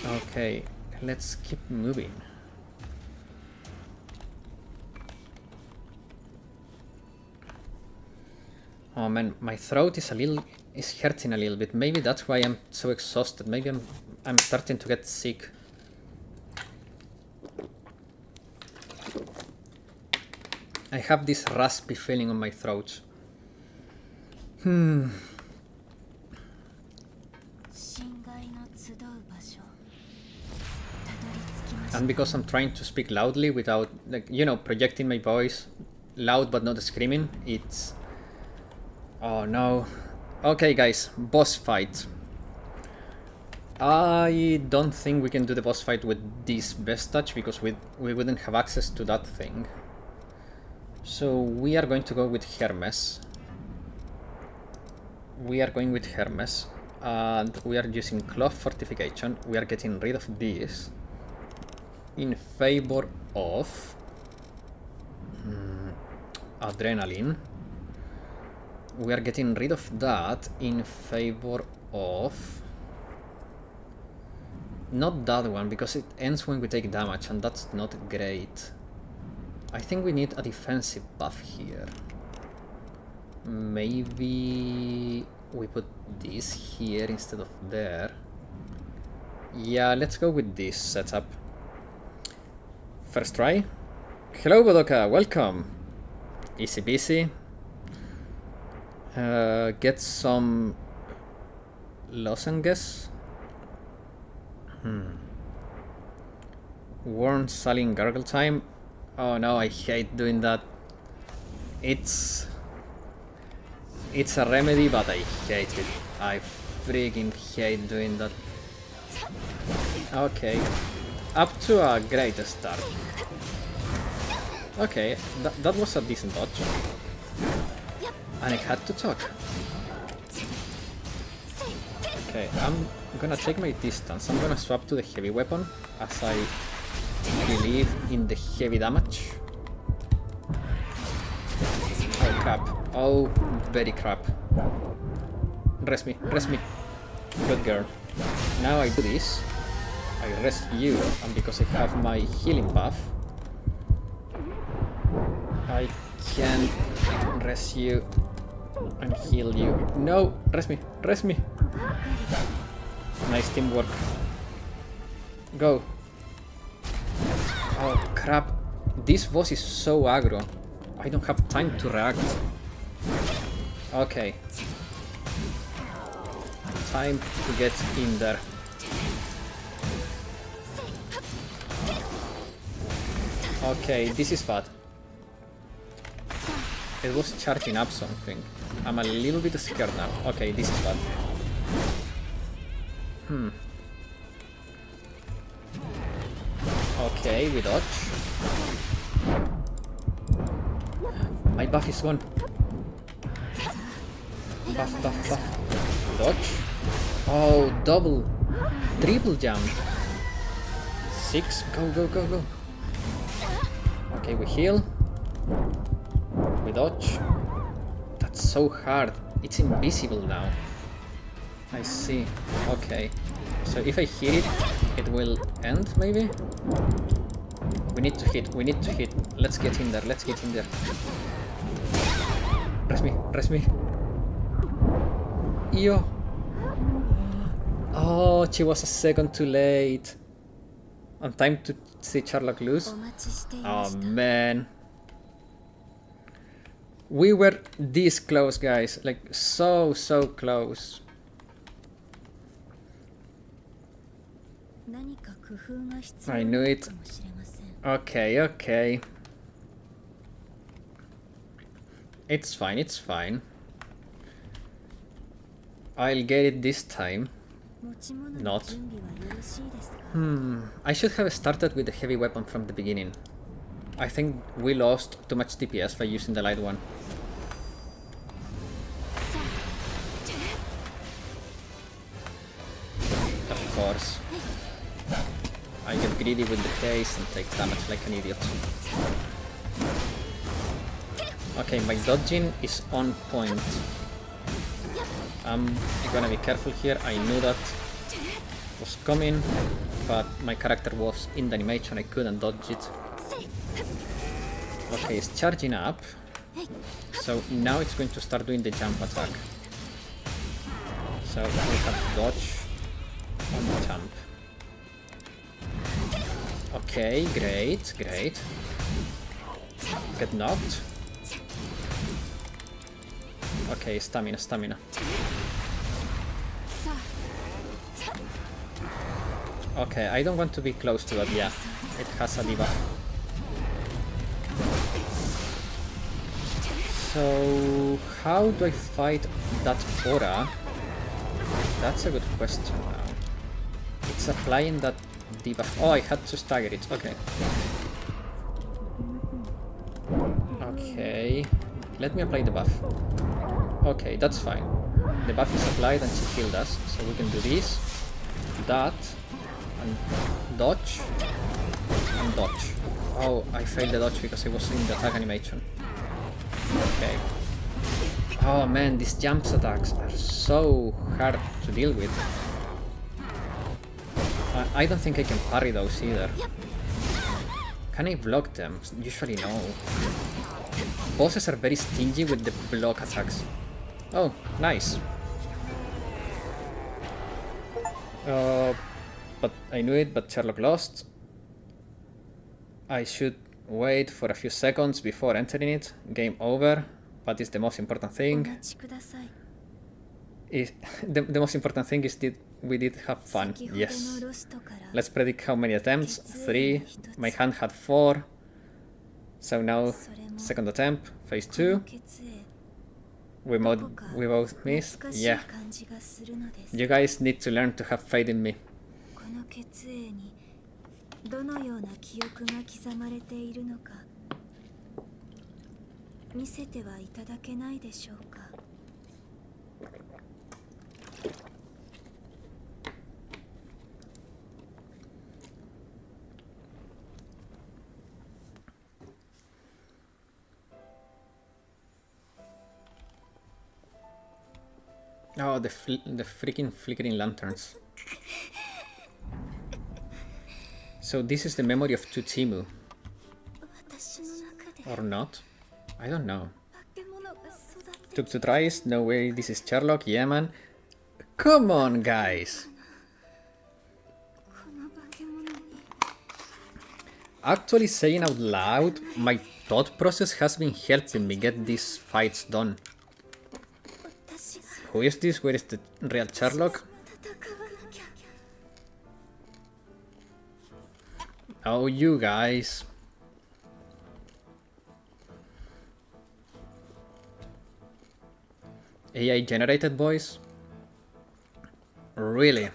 Okay, let's keep moving. Oh man, my throat is hurting a little bit. Maybe that's why I'm so exhausted. Maybe I'm starting to get sick. I have this raspy feeling on my throat. And because I'm trying to speak loudly without, like, you know, projecting my voice loud but not screaming, it's... Oh no. Okay guys, boss fight. I don't think we can do the boss fight with this Vestige because we wouldn't have access to that thing. So we are going to go with Hermes. And we are using Cloth Fortification. We are getting rid of this in favor of Adrenaline. We are getting rid of that in favor of... Not that one, because it ends when we take damage, and that's not great. I think we need a defensive buff here. Maybe we put this here instead of there. Yeah, let's go with this setup. First try. Hello Bodoka, welcome. Easy peasy. Get some lozenges. Warm saline gargle time. Oh no, I hate doing that. It's a remedy, but I hate it. I freaking hate doing that. Okay, up to a great start. Okay, that was a decent dodge. And I had to talk. Okay, I'm gonna take my distance. I'm gonna swap to the heavy weapon as I believe in the heavy damage. Oh crap. Oh, very crap. Rest me. Good girl. Now I do this. I rest you, and because I have my healing buff, I can rest you and heal you. No, rest me. Nice teamwork. Go. Oh crap. This boss is so aggro. I don't have time to react. Okay. Time to get in there. Okay, this is bad. It was charging up something. I'm a little bit scared now. Okay, this is bad. Okay, we dodge. My buff is gone. Buff, buff, buff. Dodge. Oh, double. Triple jump. 6. Go, go, go, go. Okay, we heal. We dodge. That's so hard. It's invisible now. I see. Okay. So if I hit it, it will end, maybe? We need to hit. We need to hit. Let's get in there. Let's get in there. Press me. Press me. Yo. Oh, she was a second too late. On time to see Sherlock lose. Oh, man. We were this close, guys. Like, so close. I knew it. Okay, okay. It's fine, it's fine. I'll get it this time. Not. I should have started with the heavy weapon from the beginning. I think we lost too much DPS by using the light one. Of course. I get greedy with the haste and take damage like an idiot. Okay, my dodging is on point. I'm gonna be careful here. I knew that was coming, but my character was in the animation. I couldn't dodge it. Okay, it's charging up. So now it's going to start doing the jump attack. So we have dodge on the jump. Okay, great, great. Get knocked. Okay, stamina, stamina. Okay, I don't want to be close to that. Yeah, it has a debuff. So, how do I fight that aura? That's a good question now. It's applying that debuff. Oh, I had to stagger it. Okay. Okay. Let me apply the buff. Okay, that's fine. The buff is applied and she healed us. So we can do this, that, and dodge, and dodge. Oh, I failed the dodge because I was in the attack animation. Okay. Oh man, these jumps attacks are so hard to deal with. I don't think I can parry those either. Can I block them? Usually no. Bosses are very stingy with the block attacks. Oh, nice. But I knew it, but Sherlock lost. I should wait for a few seconds before entering it. Game over. But it's the most important thing. The most important thing is that we did have fun. Yes. Let's predict how many attempts. 3. My hand had 4. So now, second attempt, phase 2. We both missed. Yeah. You guys need to learn to have faith in me. どのような記憶が刻まれているのか見せてはいただけないでしょうか Oh, the freaking flickering lanterns. So this is the memory of Tutimu. Or not? I don't know. Took to tries? No way, this is Sherlock, yeah man. Come on, guys! Actually saying out loud, my thought process has been helping me get these fights done. Who is this? Where is the real Sherlock? Oh, you guys. AI generated voice? Really?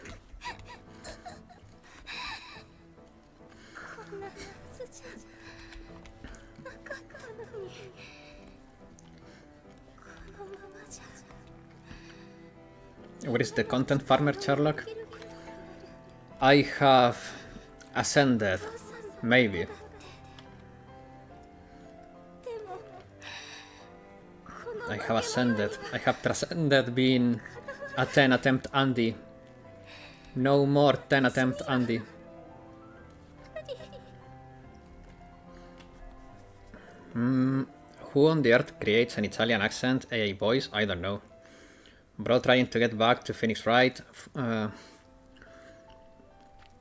What is the content farmer Sherlock? I have ascended, maybe. I have ascended. I have transcended being a 10 attempt Andy. No more 10 attempt Andy. Who on the earth creates an Italian accent AI voice? I don't know. Bro trying to get back to Phoenix Wright.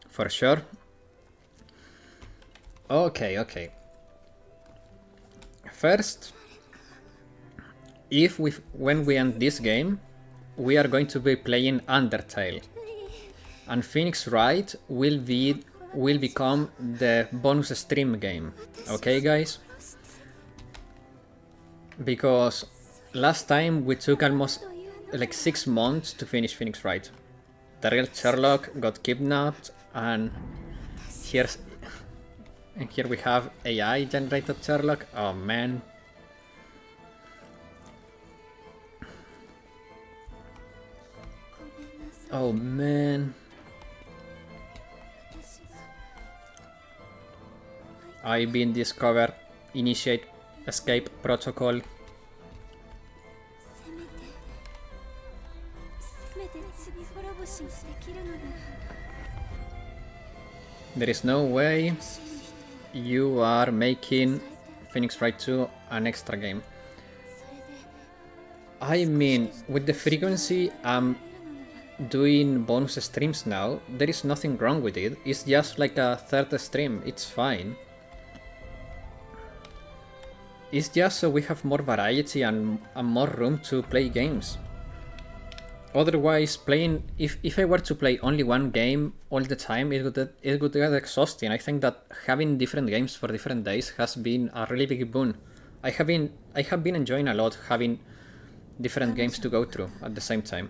For sure. Okay. First, when we end this game, we are going to be playing Undertale, and Phoenix Wright will become the bonus stream game. Okay, guys? Because last time we took almost like 6 months to finish Phoenix Wright. The real Sherlock got kidnapped, and here we have AI generated Sherlock. Oh man. Oh man. I've been discovered. Initiate escape protocol. There is no way you are making Phoenix Wright 2 an extra game. I mean, with the frequency I'm doing bonus streams now, there is nothing wrong with it. It's just like a third stream, it's fine. It's just so we have more variety and more room to play games. Otherwise, if I were to play only one game all the time, it would get exhausting. I think that having different games for different days has been a really big boon. I have been enjoying a lot having different games to go through at the same time.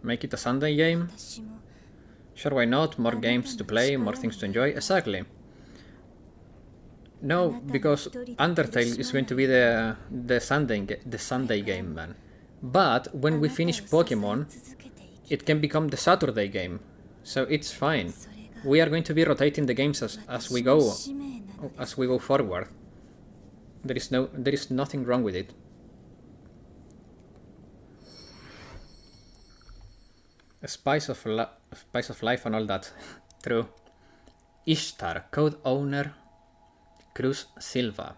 Make it a Sunday game? Sure, why not? More games to play, more things to enjoy. Exactly. No, because Undertale is going to be the Sunday game, man. But when we finish Pokemon, it can become the Saturday game. So it's fine. We are going to be rotating the games as we go forward. There is nothing wrong with it. Spice of life and all that. True. Ishtar, code owner, Cruz Silva.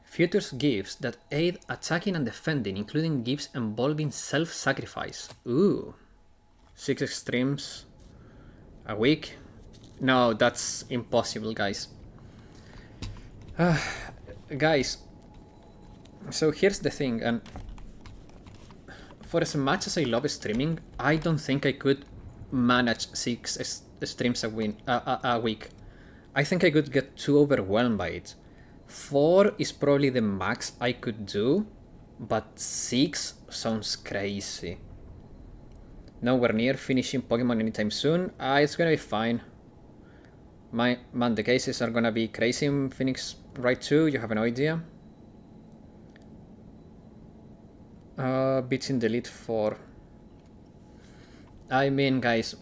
Features gifts that aid attacking and defending, including gifts involving self-sacrifice. Ooh. 6 extremes a week? No, that's impossible, guys. Guys, so here's the thing, and for as much as I love streaming, I don't think I could manage 6 streams a week. I think I could get too overwhelmed by it. 4 is probably the max I could do, but 6 sounds crazy. Nowhere near finishing Pokemon anytime soon. It's gonna be fine. Man, the cases are gonna be crazy in Phoenix Wright 2, you have no idea. Beats in the Elite 4. I mean, guys,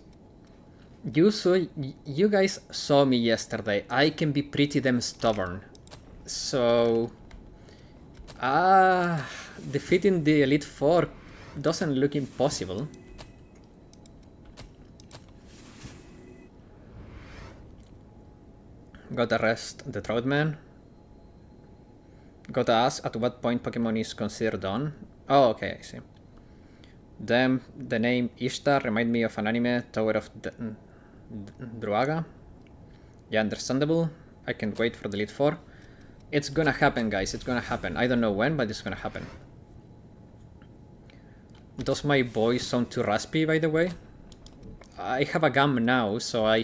you guys saw me yesterday. I can be pretty damn stubborn. So, defeating the Elite 4 doesn't look impossible. Gotta rest the Troutman. Gotta ask at what point Pokemon is considered done. Oh, okay, I see. Damn, the name Ishtar remind me of an anime, Tower of Druaga. Yeah, understandable. I can't wait for the Elite 4. It's gonna happen, guys, it's gonna happen. I don't know when, but it's gonna happen. Does my voice sound too raspy, by the way? I have a gum now, so I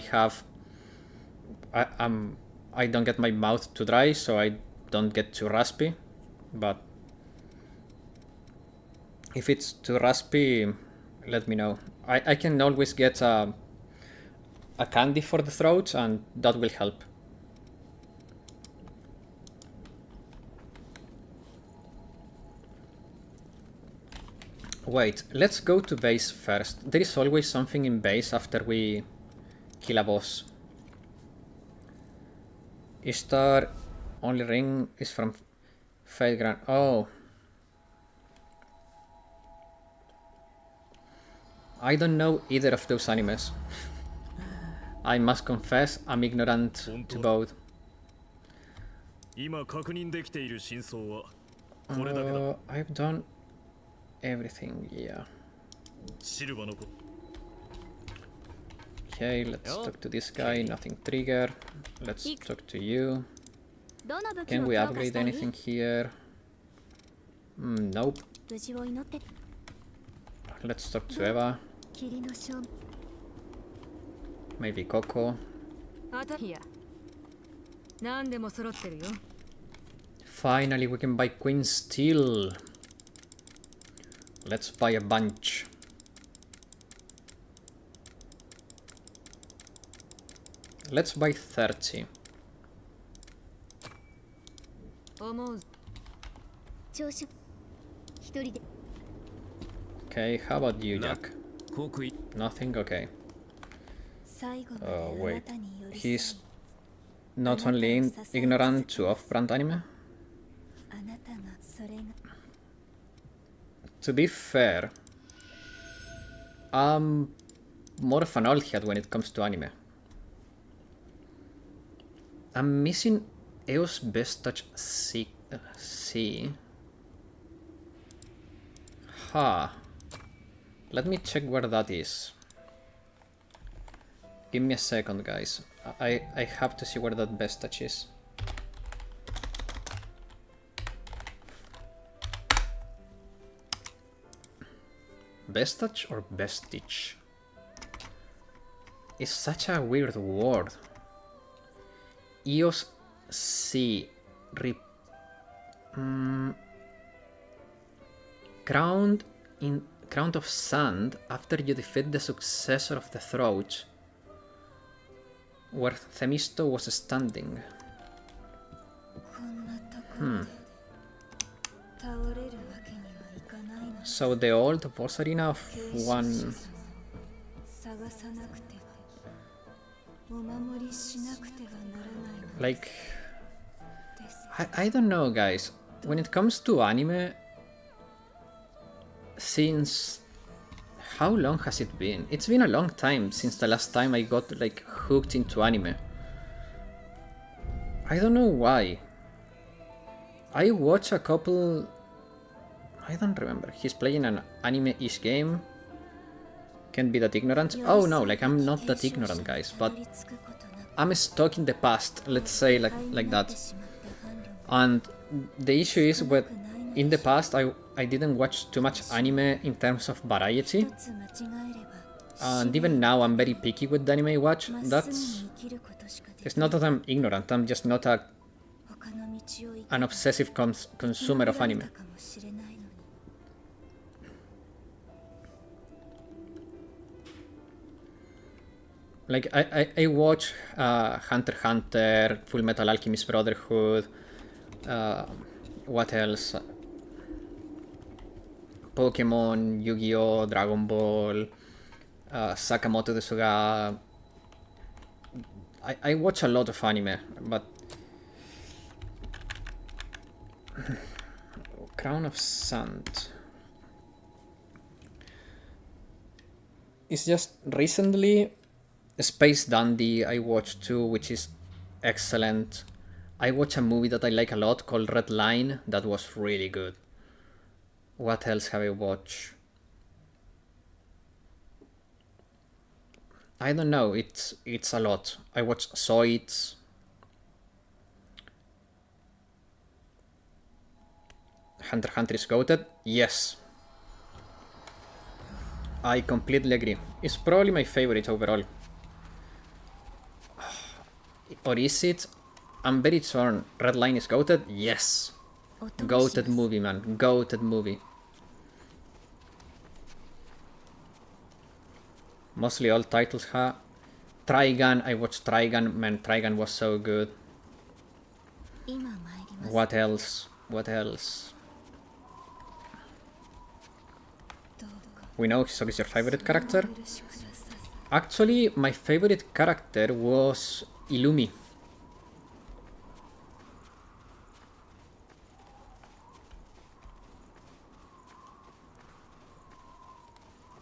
don't get my mouth too dry, so I don't get too raspy. But if it's too raspy, let me know. I can always get a candy for the throat, and that will help. Wait, let's go to base first. There is always something in base after we kill a boss. Ishtar, only ring is from Fate Grand. Oh. I don't know either of those animes. I must confess, I'm ignorant to both. I've done everything, yeah. Okay, let's talk to this guy, nothing trigger. Let's talk to you. Can we upgrade anything here? Nope. Let's talk to Eva. Maybe Coco. Finally, we can buy Queen Steel. Let's buy a bunch. Let's buy 30. Okay, how about you, Jack? Nothing? Okay. Oh, wait. He's not only ignorant to off-brand anime? To be fair, I'm more of an old head when it comes to anime. I'm missing EOS Best Touch C. Let me check where that is. Give me a second, guys. I have to see where that Best Touch is. Best Touch or Bestich? It's such a weird word. EOS C. Crowned of Sand after you defeat the successor of the Throat, where Themisto was standing. So the old boss arena of one. Like, I don't know, guys. When it comes to anime, since how long has it been? It's been a long time since the last time I got like hooked into anime. I don't know why. I watch a couple. I don't remember. He's playing an anime-ish game. Can't be that ignorant. Oh no, like I'm not that ignorant, guys, but I'm stuck in the past, let's say like that. And the issue is with in the past I didn't watch too much anime in terms of variety. And even now I'm very picky with the anime I watch. It's not that I'm ignorant, I'm just not an obsessive consumer of anime. Like, I watch Hunter x Hunter, Full Metal Alchemist Brotherhood, what else? Pokemon, Yu-Gi-Oh!, Dragon Ball, Sakamoto Desuga. I watch a lot of anime, but Crown of Sand. It's just recently Space Dandy I watched too, which is excellent. I watched a movie that I like a lot called Red Line, that was really good. What else have I watched? I don't know, it's a lot. I watched Zoids. Hunter x Hunter is goated? Yes. I completely agree. It's probably my favorite overall. Or is it? I'm very torn. Red Line is goated? Yes. Goated movie, man. Goated movie. Mostly all titles have. Trigun, I watched Trigun, man, Trigun was so good. 今参ります。 What else? What else? どうか We know Hisoka is your favorite character. お許しください。 Actually, my favorite character was Illumi.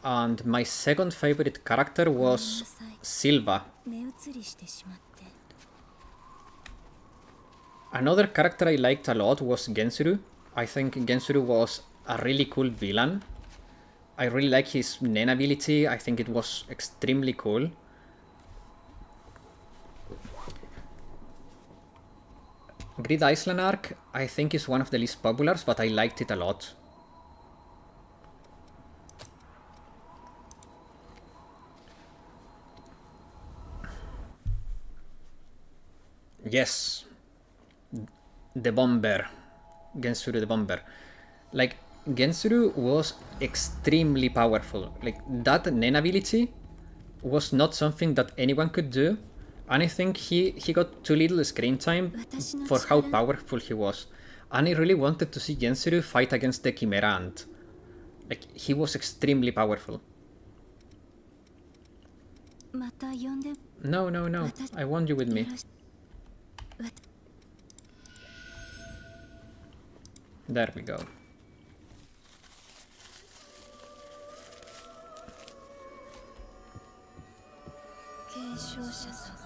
And my second favorite character was Silva. 目移りしてしまって。 Another character I liked a lot was Gensuru. I think Gensuru was a really cool villain. I really like his Nen ability. I think it was extremely cool. Grid Island arc, I think is one of the least populars, but I liked it a lot. Yes. The Bomber. Gensuru the Bomber. Like, Gensuru was extremely powerful. Like, that Nen ability was not something that anyone could do. And I think he got too little screen time for how powerful he was. And I really wanted to see Gensuru fight against the Chimera Ant. Like, he was extremely powerful. また呼んで No, no, no. I want you with me. よろしわ There we go. 継承者様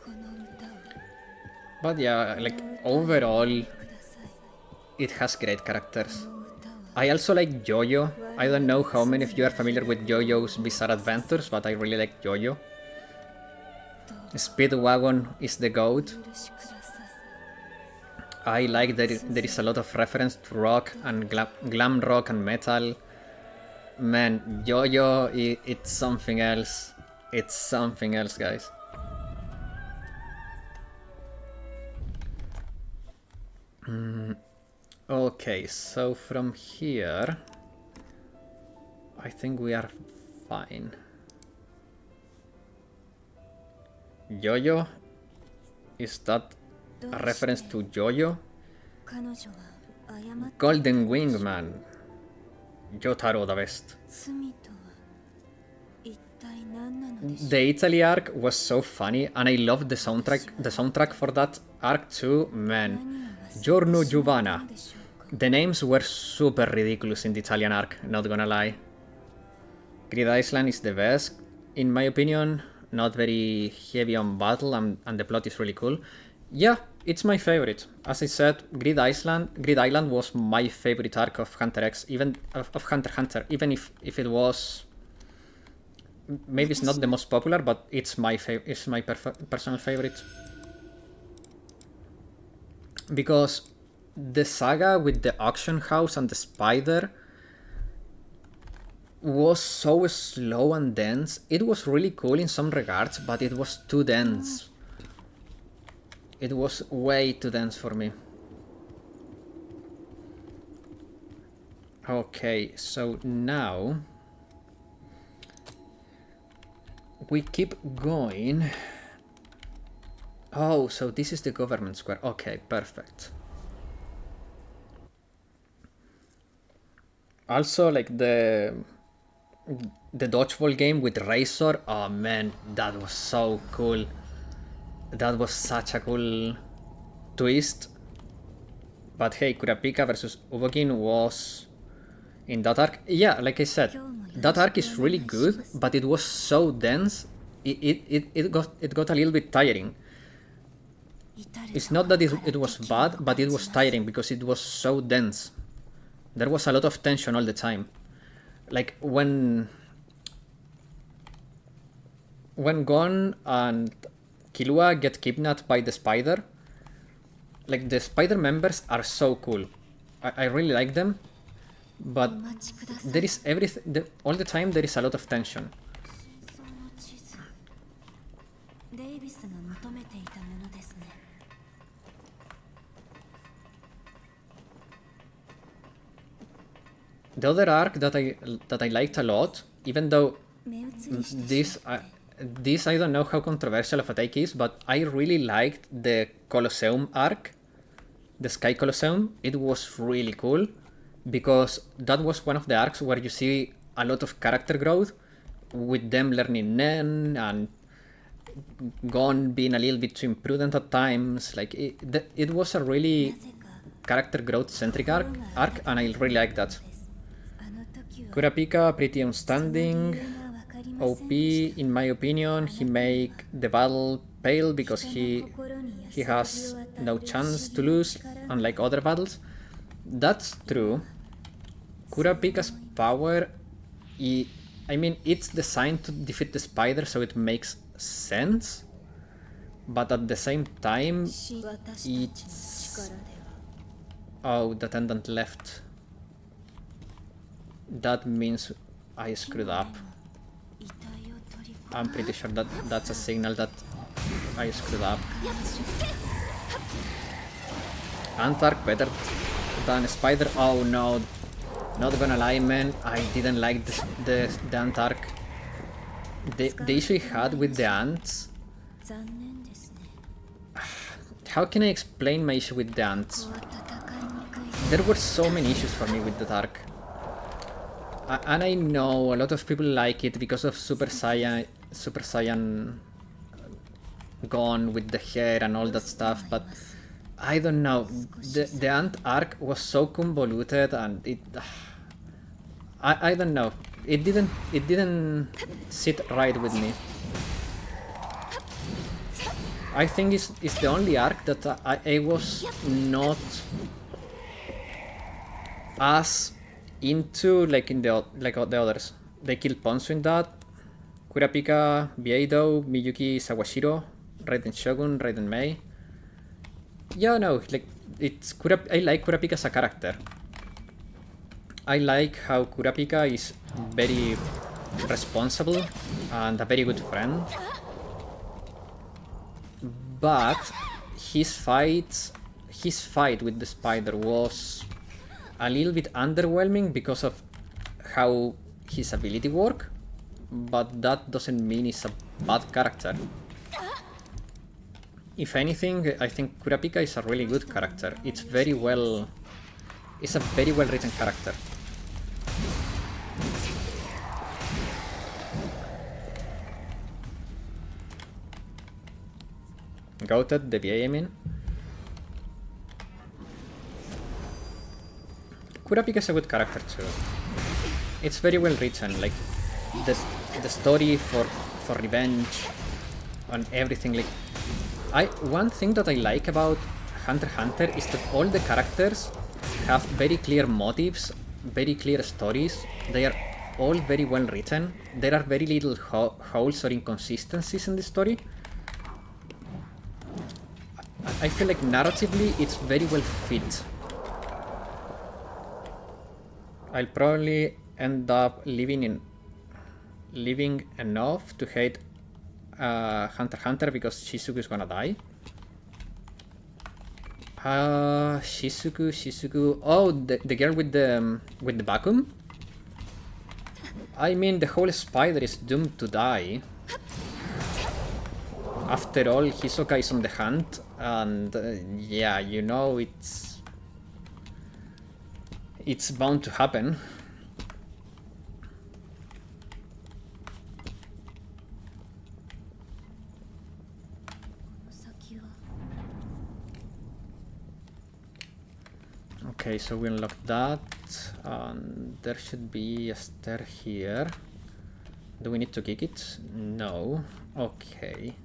この歌を But yeah, like, overall, ください。 it has great characters. この歌は I also like Yo-Yo. I don't know how many of you are familiar with Yo-Yo's Bizarre Adventures, but I really like Yo-Yo. Speedwagon is the goat. お許しください。 I like that there is a lot of reference to rock and glam rock and metal. Man, Yo-Yo, it's something else. It's something else, guys. Okay, so from here, I think we are fine. Yo-Yo? Is that a reference to Yo-Yo? 彼女は誤った Golden Wingman. Yotaro the best. 罪とは一体何なのでしょう。 The Italy arc was so funny, and I loved the soundtrack for that arc too. Man, Giorno Giovanna. The names were super ridiculous in the Italian arc, not gonna lie. Grid Island is the best, in my opinion. Not very heavy on battle, and the plot is really cool. Yeah, it's my favorite. As I said, Grid Island was my favorite arc of Hunter X, even of Hunter x Hunter, even if it was, maybe it's not the most popular, but it's my personal favorite. Because the saga with the auction house and the spider was so slow and dense. It was really cool in some regards, but it was too dense. It was way too dense for me. Okay, so now we keep going. Oh, so this is the government square. Okay, perfect. Also, like the dodgeball game with Razor. Oh man, that was so cool. That was such a cool twist. But hey, Kurapika versus Ubogin was in that arc. Yeah, like I said, that arc is really good, but it was so dense. It got a little bit tiring. It's not that it was bad, but it was tiring because it was so dense. There was a lot of tension all the time. Like when Gon and Killua get kidnapped by the spider, like the spider members are so cool. I really like them, but there is everything all the time. There is a lot of tension. その地図デイビスが求めていたものですね。 The other arc that I liked a lot, even though this this I don't know how controversial of a take is, but I really liked the Colosseum arc, the Sky Colosseum. It was really cool because that was one of the arcs where you see a lot of character growth with them learning Nen and Gon being a little bit too imprudent at times. Like it was a really character growth centric arc, and I really like that. Kurapika pretty outstanding. OP in my opinion. He make the battle pale because he has no chance to lose, unlike other battles. That's true. Kurapika's power, I mean, it's designed to defeat the spider, so it makes sense. But at the same time, it's... Oh, the attendant left. That means I screwed up. I'm pretty sure that that's a signal that I screwed up. Ant-Arc better than Spider. Oh no, not gonna lie, man. I didn't like the Ant-Arc. The issue I had with the ants. How can I explain my issue with the ants? There were so many issues for me with the arc. And I know a lot of people like it because of Super Saiyan Gone with the hair and all that stuff, but I don't know. The Ant arc was so convoluted and it... I don't know. It didn't sit right with me. I think it's the only arc that I was not as into like the others. They killed Ponzu in that. Kurapika, Bieido, Miyuki Sawashiro, Raiden Shogun, Raiden Mei. Yeah, no, like it's I like Kurapika as a character. I like how Kurapika is very responsible and a very good friend. But his fight with the spider was a little bit underwhelming because of how his ability work, but that doesn't mean he's a bad character. If anything, I think Kurapika is a really good character. It's a very well written character. Goated, the VA, I mean. Kurapika is a good character too. It's very well written, like the story for revenge and everything. Like one thing that I like about Hunter x Hunter is that all the characters have very clear motives, very clear stories. They are all very well written. There are very little holes or inconsistencies in the story. I feel like narratively it's very well fit. I'll probably end up living enough to hate Hunter x Hunter because Shizuku is gonna die. Shizuku. Oh, the girl with the vacuum. I mean, the whole spider is doomed to die. After all, Hisoka is on the hunt, and yeah, you know, it's bound to happen. Okay, so we unlock that, and there should be a stair here. Do we need to kick it? No. Okay.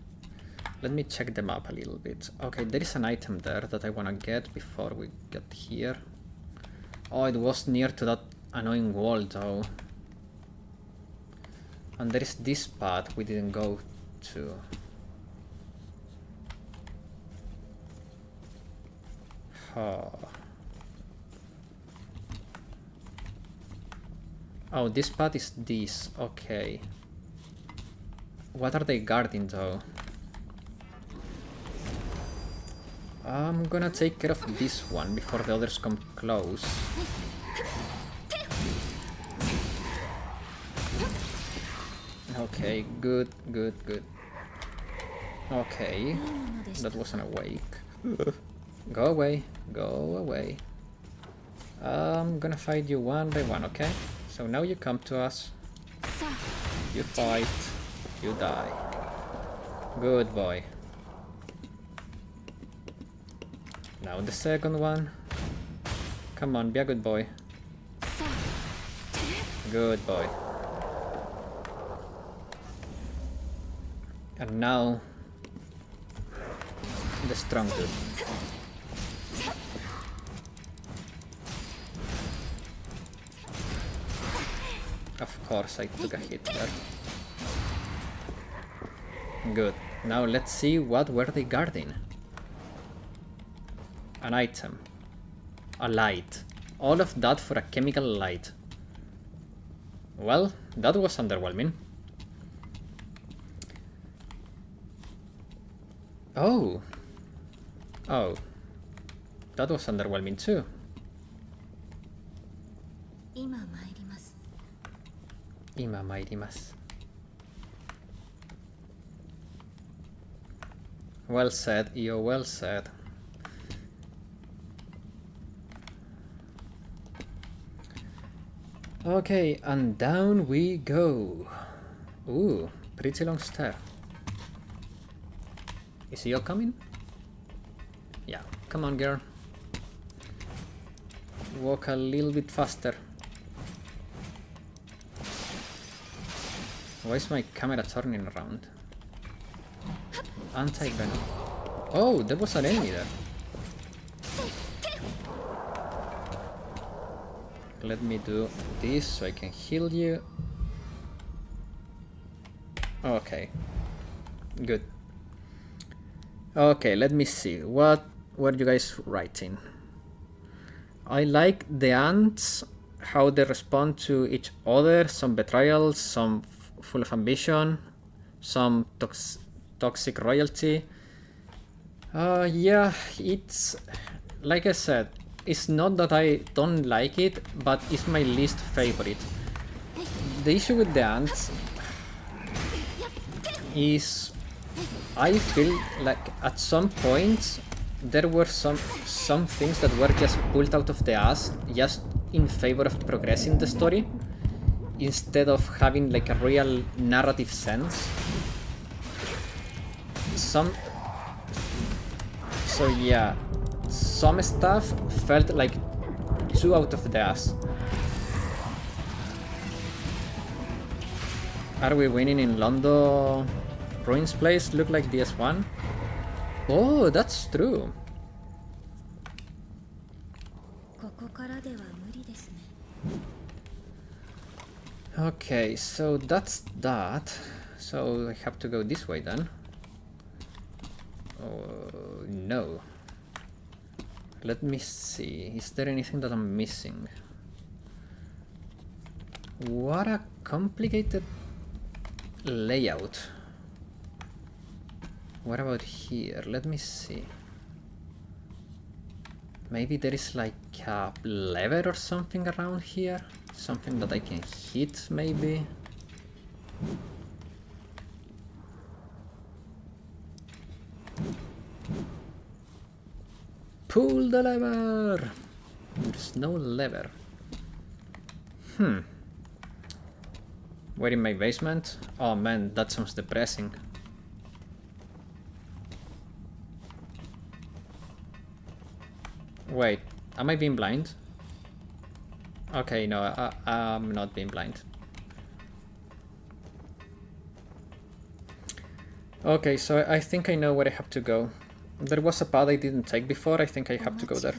Let me check the map a little bit. Okay, there is an item there that I wanna get before we get here. Oh, it was near to that annoying wall though. And there is this path we didn't go to. Oh, this path is this. Okay. What are they guarding though? I'm gonna take care of this one before the others come close. Okay, good, good, good. Okay, that wasn't awake. Go away, go away. I'm gonna fight you one by one, okay? So now you come to us. You fight. You die. Good boy. Now the second one. Come on, be a good boy. Good boy. And now the strong dude. Of course I took a hit there. Good. Now let's see what were they guarding. An item. A light. All of that for a chemical light. Well, that was underwhelming. Oh. Oh. That was underwhelming too. Ima mairimasu. Well said, Io, well said. Okay, and down we go. Ooh, pretty long stair. Is Io coming? Yeah, come on girl. Walk a little bit faster. Why is my camera turning around? Anti-venom. Oh, there was an enemy there. Let me do this so I can heal you. Okay. Good. Okay, let me see. What were you guys writing? I like the ants, how they respond to each other. Some betrayal, some full of ambition, some toxic royalty. Yeah, it's like I said, it's not that I don't like it, but it's my least favorite. The issue with the ants is I feel like at some point there were some things that were just pulled out of the ass just in favor of progressing the story instead of having like a real narrative sense. So yeah, some stuff felt like too out of the ass. Are we winning in Londo Ruins place? Look like DS1. Oh, that's true. Okay, so that's that. So I have to go this way then. Oh, no. Let me see. Is there anything that I'm missing? What a complicated layout. What about here? Let me see. Maybe there is like a lever or something around here? Something that I can hit, maybe? Pull the lever! There's no lever. We're in my basement? Oh man, that sounds depressing. Wait, am I being blind? Okay, no, I'm not being blind. Okay, so I think I know where I have to go. There was a path I didn't take before, I think I have to go there.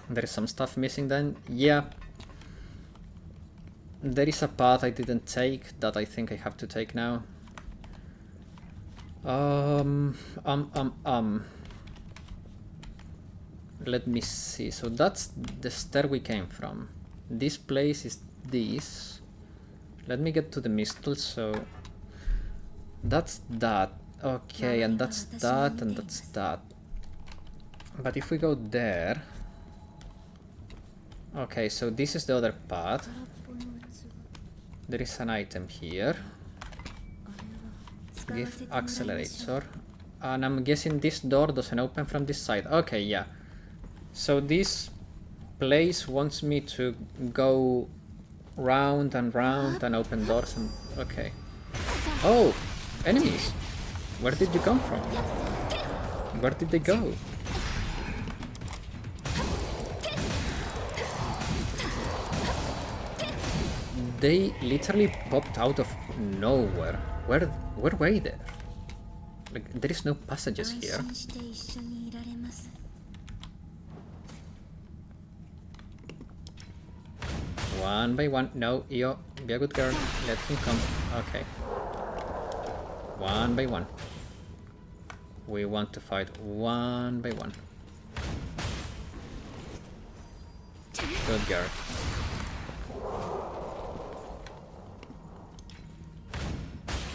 There is some stuff missing then? Yeah. There is a path I didn't take that I think I have to take now. Let me see. So that's the stair we came from. This place is this. Let me get to the mistle, so... That's that. Okay, and that's that, and that's that. But if we go there... Okay, so this is the other path. There is an item here. Give accelerator. And I'm guessing this door doesn't open from this side. Okay, yeah. So this place wants me to go round and round and open doors and... okay. Oh! Enemies! Where did you come from? Where did they go? They literally popped out of nowhere. Where were they? Like, there is no passages here. One by one. No, Io, be a good girl. Let him come. Okay. One by one. We want to fight one by one. Good girl.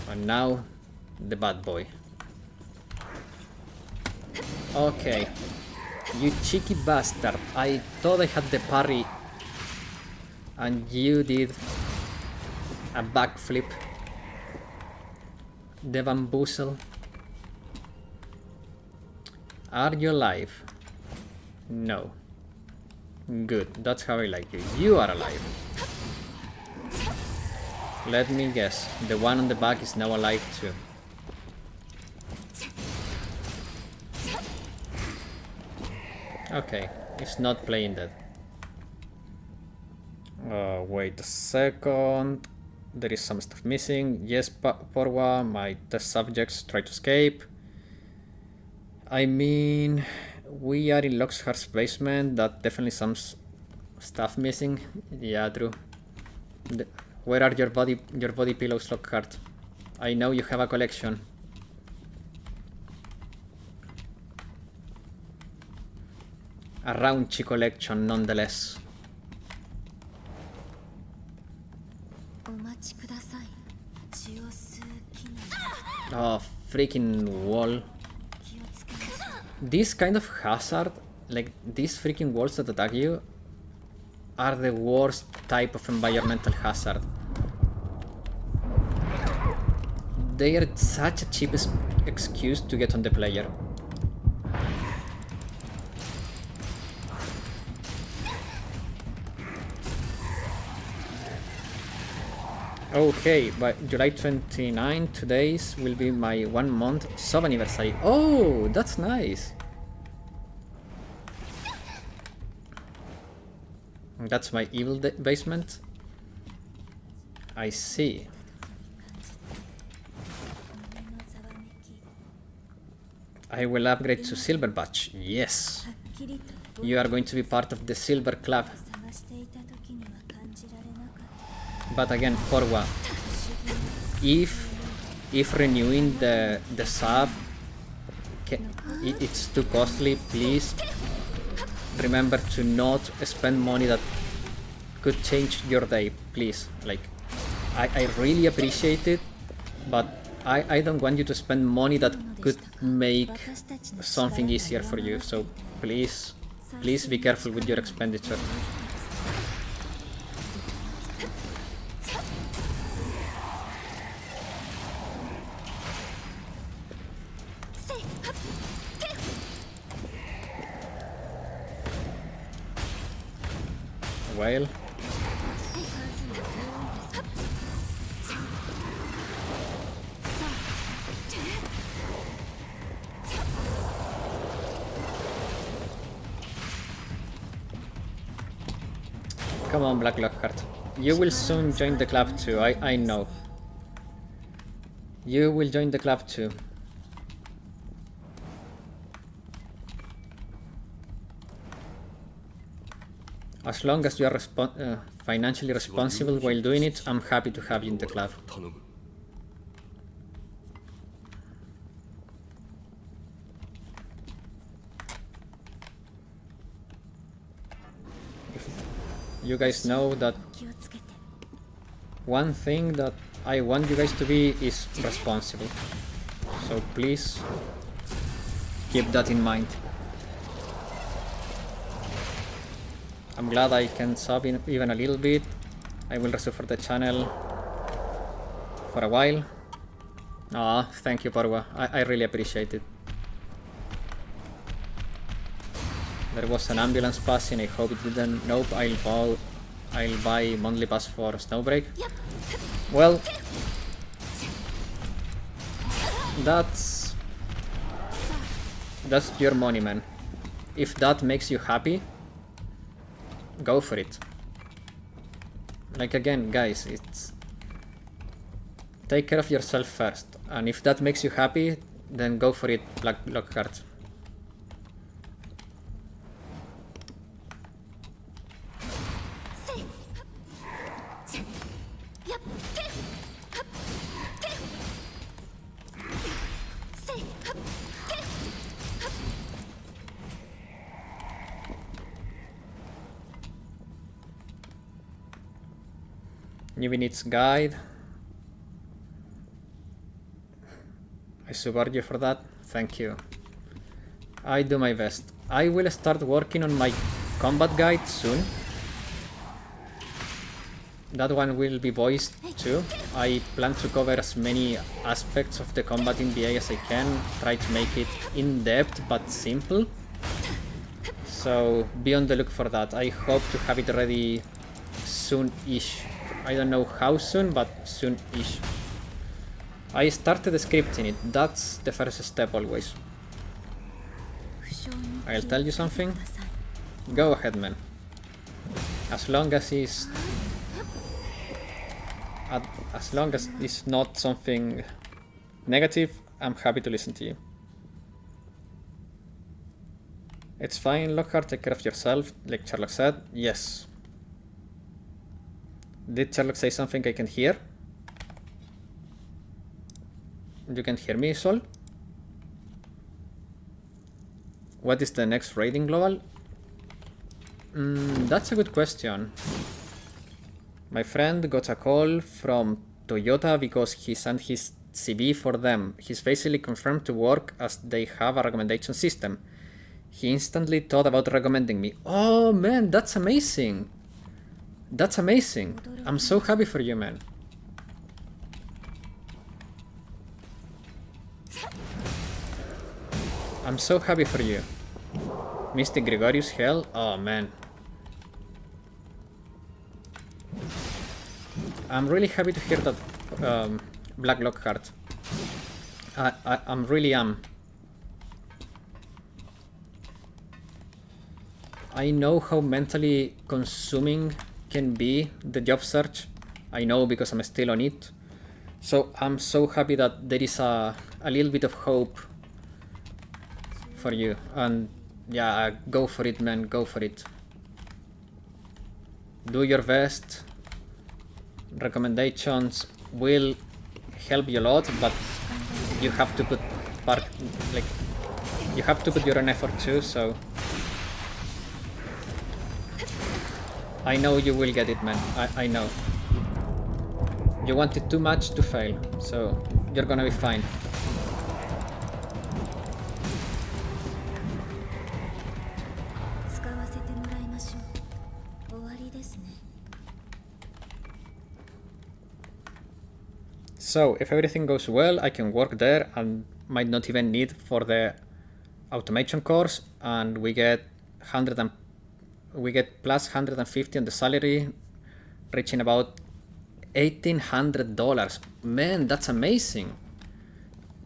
And now, the bad boy. Okay. You cheeky bastard. I thought I had the parry. And you did a backflip. The bamboozle. Are you alive? No. Good, that's how I like you. You are alive. Let me guess, the one on the back is now alive too. Okay, it's not playing dead. Wait a second. There is some stuff missing. Yes, Porwa, my test subjects try to escape. I mean, we are in Lockhart's basement. That definitely some stuff missing. Yeah, true. Where are your body pillows, Lockhart? I know you have a collection. A raunchy collection, nonetheless. Oh, freaking wall. This kind of hazard, like these freaking walls that attack you, are the worst type of environmental hazard. They are such a cheap excuse to get on the player. Okay, by July 29, today's will be my 1 month sub anniversary. Oh, that's nice. That's my evil basement. I see. I will upgrade to Silver Badge. Yes. You are going to be part of the Silver Club. But again, Porwa, if renewing the sub, it's too costly, please remember to not spend money that could change your day, please. Like, I really appreciate it, but I don't want you to spend money that could make something easier for you. So please be careful with your expenditure. Well, come on, Black Lockhart. You will soon join the club too, I know. You will join the club too. As long as you are financially responsible while doing it, I'm happy to have you in the club. You guys know that one thing that I want you guys to be is responsible. So please keep that in mind. I'm glad I can sub in even a little bit. I will resub for the channel. for a while. Ah, thank you, Parwa. I really appreciate it. There was an ambulance passing. I hope it didn't. Nope. I'll buy monthly pass for Snowbreak. Well, that's your money, man. If that makes you happy, go for it. Like, again, guys, it's take care of yourself first, and if that makes you happy, then go for it, Lockhart. Newbie needs guide. I support you for that. Thank you. I do my best. I will start working on my combat guide soon. That one will be voiced too. I plan to cover as many aspects of the combat in VA as I can. Try to make it in-depth but simple. So be on the look for that. I hope to have it ready soon-ish. I don't know how soon, but soon-ish. I started scripting it. That's the first step always. I'll tell you something. Go ahead, man. As long as it's not something negative, I'm happy to listen to you. It's fine, Lockhart, take care of yourself, like Sherlock said. Yes. Did Sherlock say something I can hear? You can hear me, Sol? What is the next rating global? That's a good question. My friend got a call from Toyota because he sent his CV for them. He's basically confirmed to work as they have a recommendation system. He instantly thought about recommending me. Oh man, that's amazing. That's amazing. I'm so happy for you, man. I'm so happy for you. Mystic Gregorius Hell? Oh man. I'm really happy to hear that, Black Lockhart. I'm really am. I know how mentally consuming can be the job search. I know because I'm still on it. So I'm so happy that there is a little bit of hope for you. And yeah, go for it, man. Go for it. Do your best. Recommendations will help you a lot, but you have to put you have to put your own effort too, so I know you will get it, man. I know. You want it too much to fail, so you're gonna be fine. So, if everything goes well, I can work there and might not even need for the automation course, and we get plus 150 on the salary, reaching about $1,800. Man, that's amazing.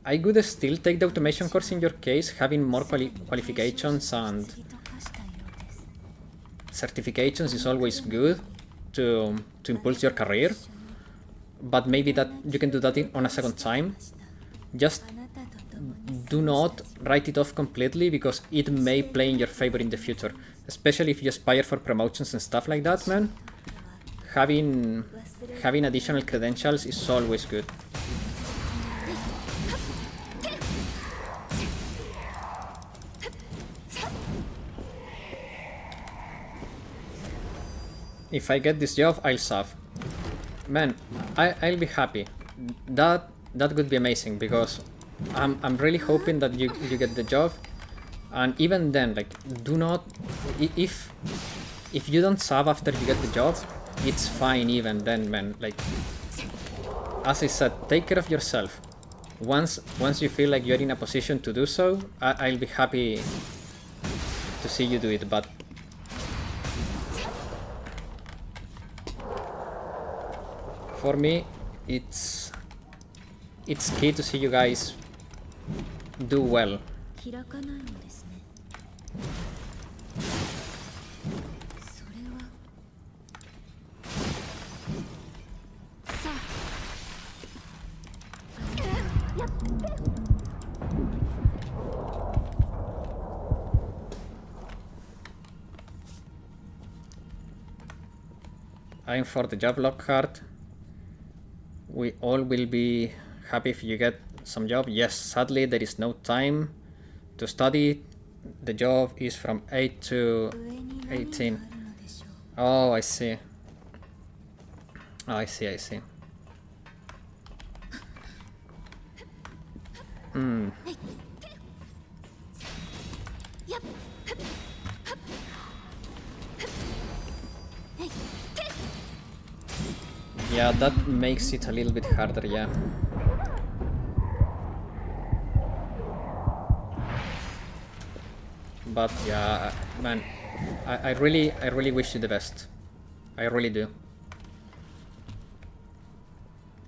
I would still take the automation course in your case, having more qualifications and certifications is always good to impulse your career. But maybe that you can do that on a second time. Just do not write it off completely, because it may play in your favor in the future, especially if you aspire for promotions and stuff like that, man. Having additional credentials is always good. If I get this job, I'll sub. Man, I'll be happy. That would be amazing, because I'm really hoping that you get the job. And even then, like, do not, if you don't sub after you get the job, it's fine even then, man. Like, as I said, take care of yourself. Once you feel like you're in a position to do so, I'll be happy to see you do it, but for me, it's key to see you guys do well. 開かないのですね。それはさあ。I'm for the job, Lockhart. We all will be happy if you get some job. Yes, sadly there is no time to study. The job is from 8 to 18. Oh, I see. Oh, I see. Yeah, that makes it a little bit harder, yeah. But yeah, man, I really wish you the best. I really do.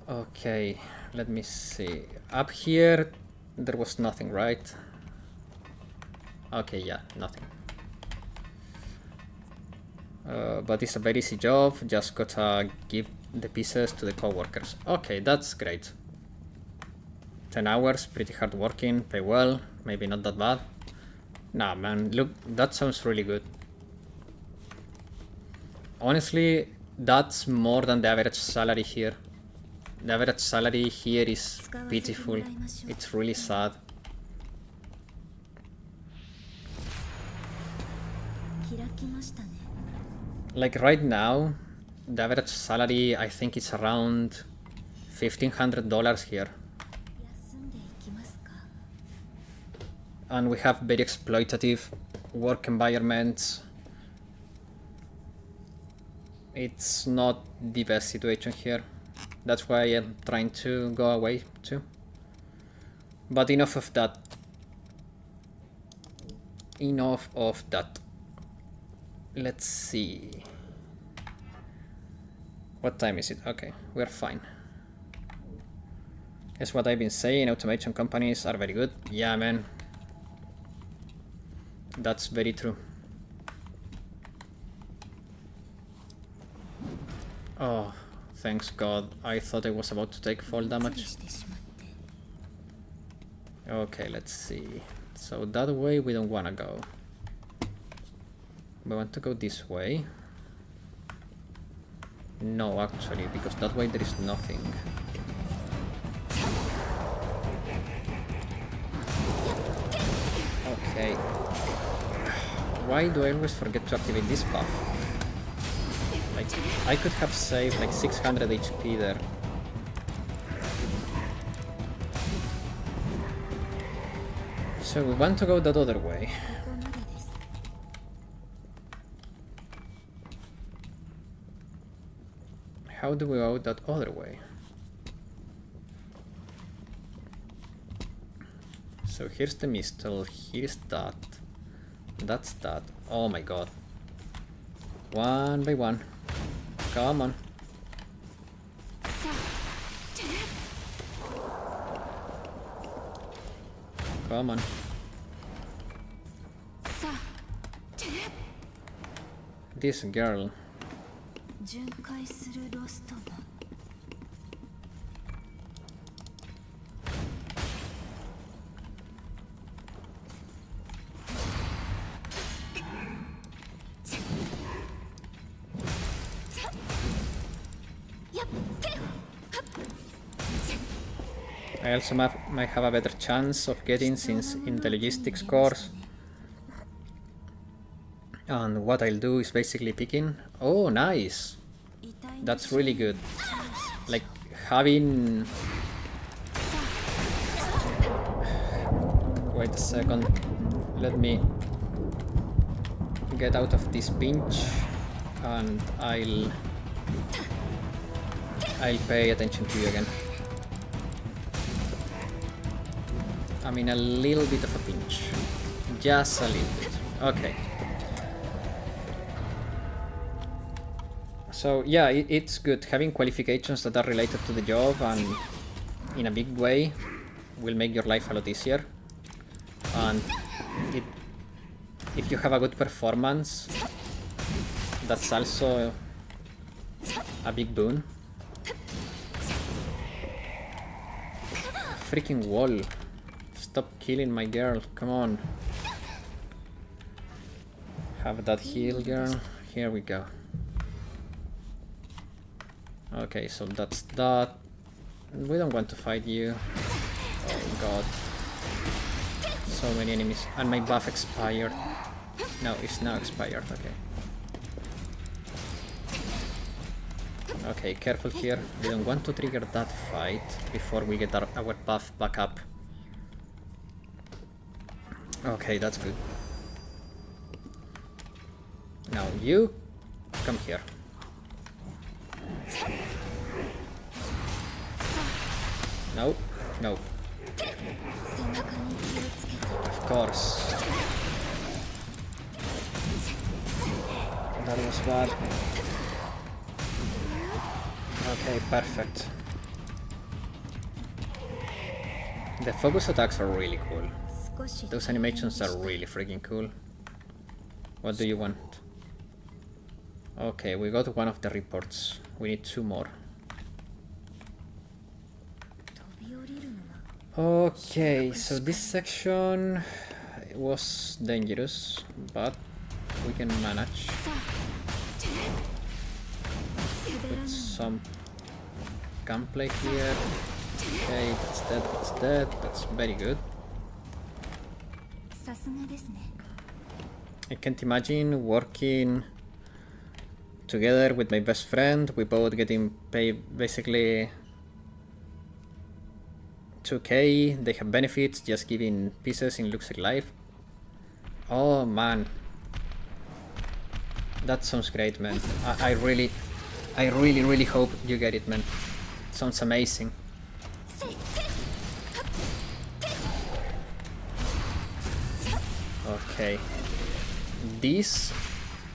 Okay, let me see. Up here, there was nothing, right? Okay, yeah, nothing. But it's a very easy job, just gotta give the pieces to the co-workers. Okay, that's great. 10 hours, pretty hard working, pay well, maybe not that bad. Nah, man, look, that sounds really good. Honestly, that's more than the average salary here. The average salary here is pitiful. It's really sad. Like right now, the average salary I think is around $1,500 here. And we have very exploitative work environments. It's not the best situation here. That's why I'm trying to go away too. But enough of that. Enough of that. Let's see. What time is it? Okay, we're fine. That's what I've been saying, automation companies are very good. Yeah, man. That's very true. Oh, thanks God. I thought I was about to take fall damage. Okay, let's see. So that way we don't want to go. We want to go this way. No, actually, because that way there is nothing. Okay. Why do I always forget to activate this buff? Like, I could have saved like 600 HP there. So we want to go that other way. How do we go that other way? So here's the mistle, here's that. That's that. Oh my God. One by one. Come on. Come on. This girl. I also might have a better chance of getting since in the logistics course. And what I'll do is basically picking. Oh, nice. That's really good. Like having... Wait a second. Let me get out of this pinch and I'll pay attention to you again. I'm in a little bit of a pinch. Just a little bit. Okay. So yeah, it's good. Having qualifications that are related to the job and in a big way will make your life a lot easier. And if you have a good performance, that's also a big boon. Freaking wall. Stop killing my girl. Come on. Have that heal, girl. Here we go. Okay, so that's that. We don't want to fight you. Oh god. So many enemies. And my buff expired. No, it's now expired. Okay. Okay, careful here. We don't want to trigger that fight before we get our buff back up. Okay, that's good. Now you come here. No, no. Of course. That was bad. Okay, perfect. The focus attacks are really cool. Those animations are really freaking cool. What do you want? Okay, we got one of the reports. We need 2 more. Okay, so this section was dangerous, but we can manage. Put some gunplay here. Okay, that's dead, that's dead, that's very good. I can't imagine working together with my best friend. We both getting paid basically 2k. They have benefits, just giving pieces in luxury life. Oh man, that sounds great, man. I really hope you get it, man. It sounds amazing. Okay, this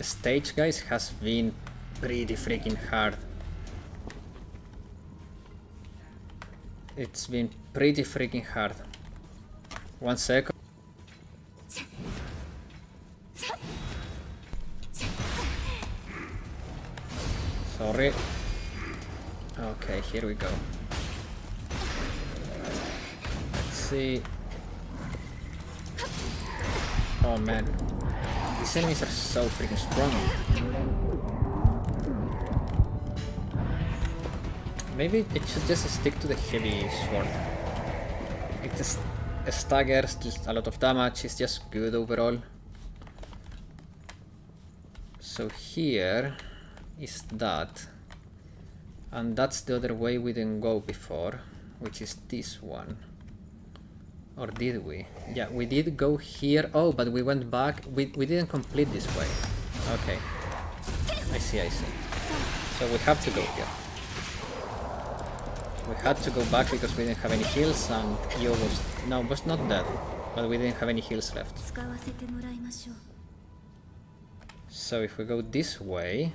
stage, guys, has been pretty freaking hard. It's been pretty freaking hard. 1 second. Sorry. Okay, here we go. Let's see. Oh man, these enemies are so freaking strong. Maybe it should just stick to the heavy sword. It just staggers, just a lot of damage, it's just good overall. So here is that. And that's the other way we didn't go before, which is this one. Or did we? Yeah, we did go here. Oh, but we went back. We didn't complete this way. Okay. I see, I see. So we have to go here. We had to go back because we didn't have any heals, and Yo was not dead, but we didn't have any heals left. So if we go this way...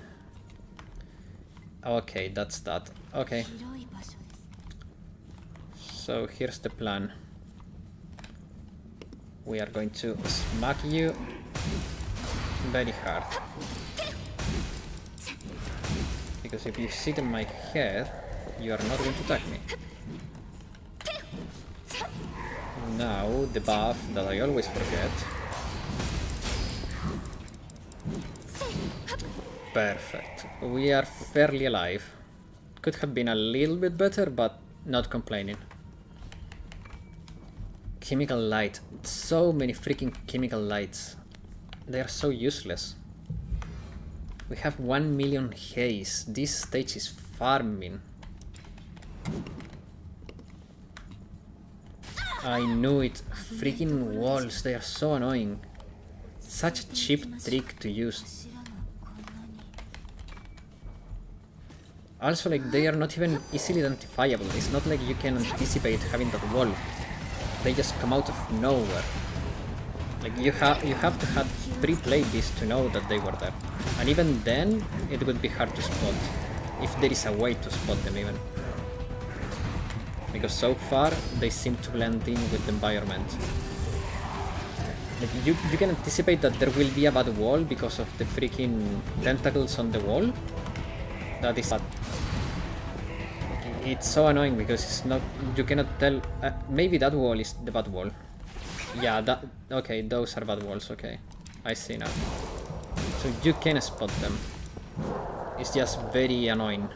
Okay, that's that. Okay. So here's the plan. We are going to smack you very hard. Because if you sit in my head, you are not going to attack me. Now, the buff that I always forget. Perfect. We are fairly alive. Could have been a little bit better, but not complaining. Chemical light. So many freaking chemical lights. They are so useless. We have 1 million haze. This stage is farming. I knew it. Freaking walls. They are so annoying. Such a cheap trick to use. Also, like, they are not even easily identifiable. It's not like you can anticipate having that wall. they just come out of nowhere. Like you have to have pre-played this to know that they were there. And even then, it would be hard to spot. If there is a way to spot them even. Because so far, they seem to blend in with the environment. Like you can anticipate that there will be a bad wall because of the freaking tentacles on the wall. That is bad. It's so annoying because it's not, you cannot tell, maybe that wall is the bad wall. Yeah, that, okay, those are bad walls, okay. I see now. So you can spot them. It's just very annoying.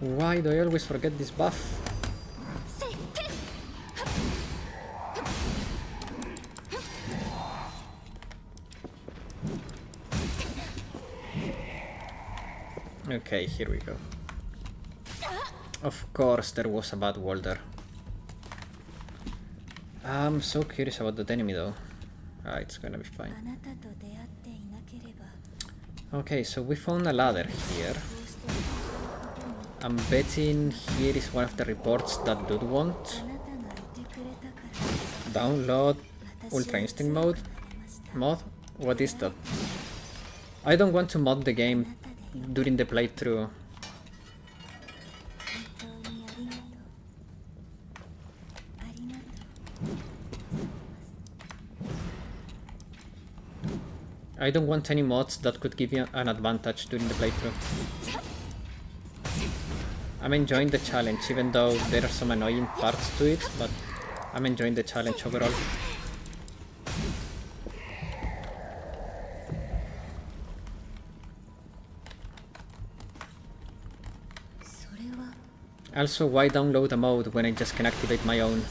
Why do I always forget this buff? Okay, here we go. Of course there was a bad wall there. I'm so curious about that enemy though. Ah, it's gonna be fine. Okay, so we found a ladder here. I'm betting here is one of the reports that dude want. Download Ultra Instinct mod? What is that? I don't want to mod the game during the playthrough. I don't want any mods that could give you an advantage during the playthrough. I'm enjoying the challenge, even though there are some annoying parts to it, but I'm enjoying the challenge overall. Also, why download a mode when I just can activate my own?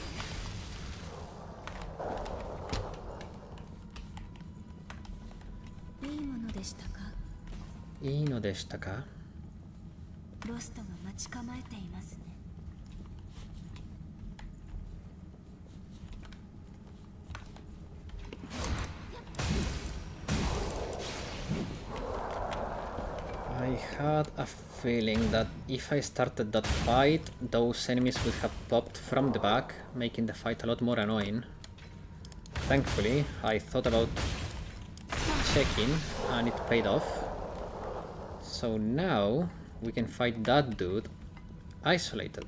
I had a feeling that if I started that fight, those enemies would have popped from the back, making the fight a lot more annoying. Thankfully, I thought about checking and it paid off. So now we can fight that dude isolated.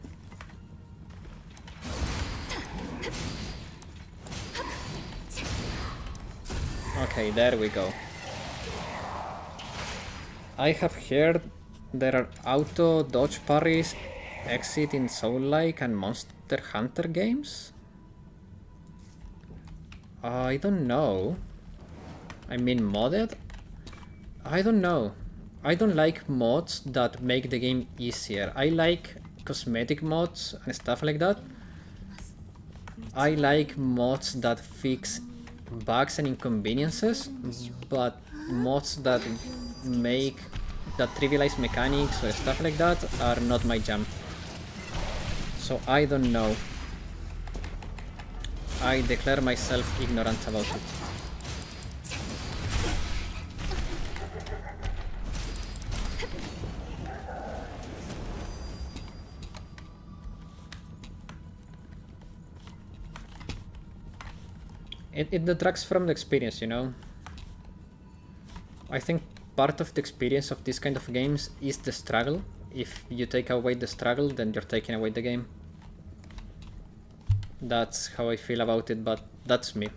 Okay, there we go. I have heard there are auto dodge parries exit in Soul-like and Monster Hunter games? I don't know. I mean modded? I don't know. I don't like mods that make the game easier. I like cosmetic mods and stuff like that. I like mods that fix bugs and inconveniences, but mods that trivialize mechanics or stuff like that are not my jam. So I don't know. I declare myself ignorant about it. It detracts from the experience, you know? I think part of the experience of this kind of games is the struggle. If you take away the struggle, then you're taking away the game. That's how I feel about it, but that's me.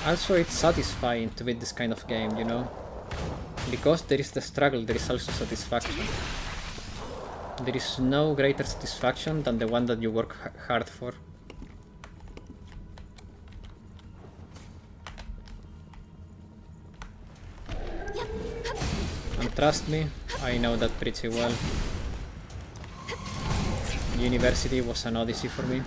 Also, it's satisfying to beat this kind of game, you know? Because there is the struggle, there is also satisfaction. There is no greater satisfaction than the one that you work hard for. And trust me, I know that pretty well. University was an odyssey for me.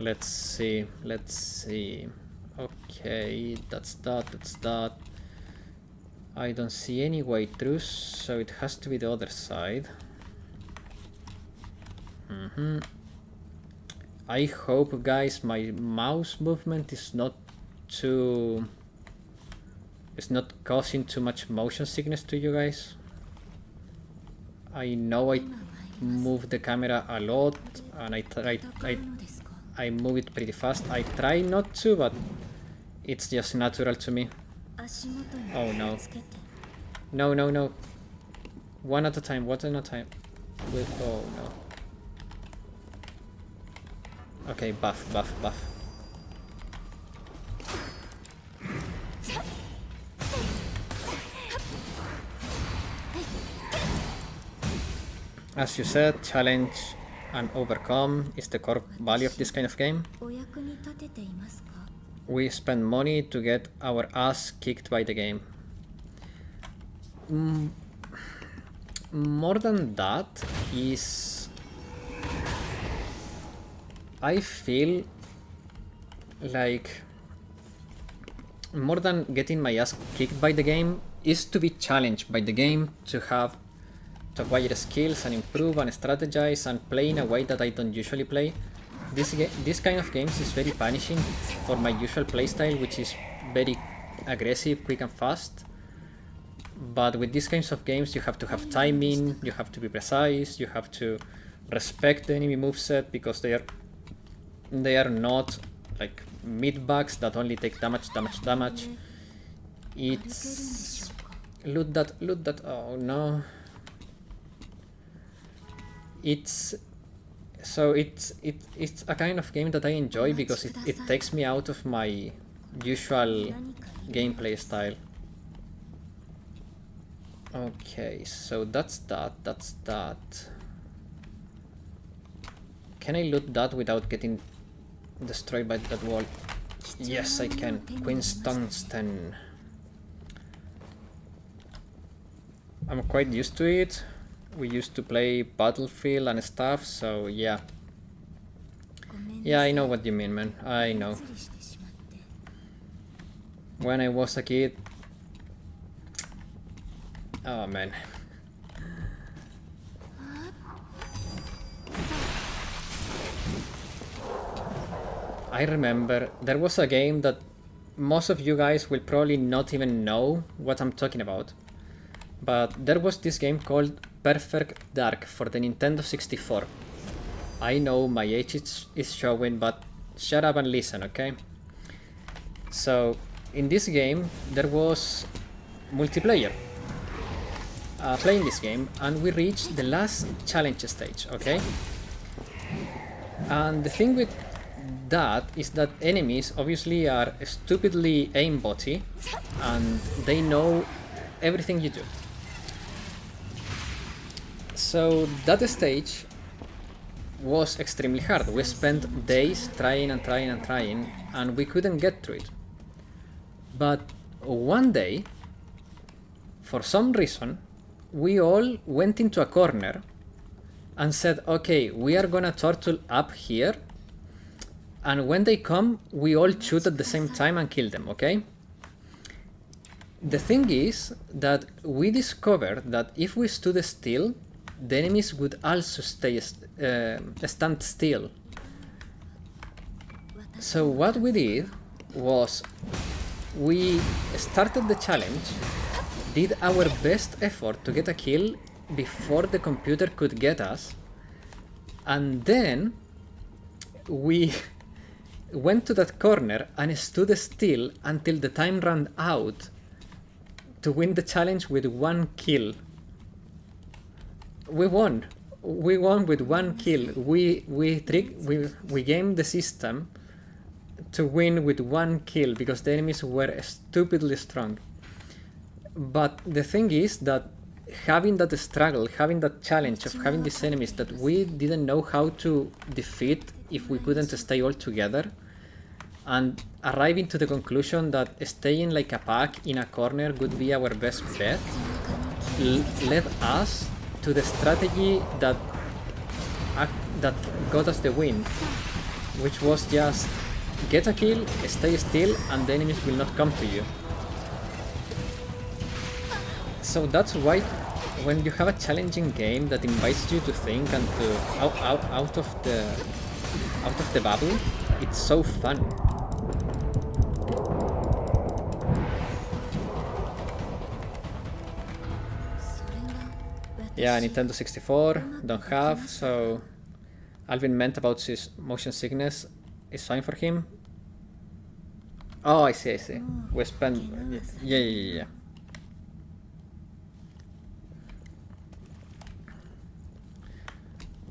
Let's see. Okay, that's that. I don't see any way through, so it has to be the other side. I hope, guys, my mouse movement is not too... It's not causing too much motion sickness to you guys. I know I move the camera a lot, and I move it pretty fast. I try not to, but it's just natural to me. Oh no. No, no, no. One at a time, one at a time. Oh no. Okay, buff, buff, buff. As you said, challenge and overcome is the core value of this kind of game. We spend money to get our ass kicked by the game. More than that is... I feel like more than getting my ass kicked by the game is to be challenged by the game, to acquire skills and improve and strategize and play in a way that I don't usually play. This kind of games is very punishing for my usual playstyle, which is very aggressive, quick and fast. But with these kinds of games you have to have timing, you have to be precise, you have to respect the enemy moveset, because they are not like mid-bugs that only take damage. It's... Loot that, oh no. It's a kind of game that I enjoy because it takes me out of my usual gameplay style. Okay, so that's that. Can I loot that without getting destroyed by that wall? Yes, I can. Queen's Tungsten. I'm quite used to it. We used to play Battlefield and stuff, so yeah. Yeah, I know what you mean, man. I know. When I was a kid... Oh, man. I remember there was a game that most of you guys will probably not even know what I'm talking about. But there was this game called Perfect Dark for the Nintendo 64. I know my age is showing, but shut up and listen, okay? So, in this game, there was multiplayer playing this game, and we reached the last challenge stage, okay? And the thing with that is that enemies obviously are stupidly aimbotty, and they know everything you do. So that stage was extremely hard. We spent days trying, and we couldn't get through it. But one day, for some reason, we all went into a corner and said, okay, we are gonna turtle up here, and when they come, we all shoot at the same time and kill them, okay? The thing is that we discovered that if we stood still, the enemies would also stand still. So what we did was we started the challenge, did our best effort to get a kill before the computer could get us, and then we went to that corner and stood still until the time ran out to win the challenge with one kill. We won. We won with one kill. We gamed the system to win with one kill because the enemies were stupidly strong. But the thing is that having that struggle, having that challenge of having these enemies that we didn't know how to defeat if we couldn't stay all together, and arriving to the conclusion that staying like a pack in a corner would be our best bet, led us to the strategy that got us the win, which was just get a kill, stay still, and the enemies will not come to you. So that's why when you have a challenging game that invites you to think and to out of the bubble, it's so fun. Yeah, Nintendo 64 don't have, so Alvin meant about his motion sickness is fine for him. Oh, I see. We spent... Yeah.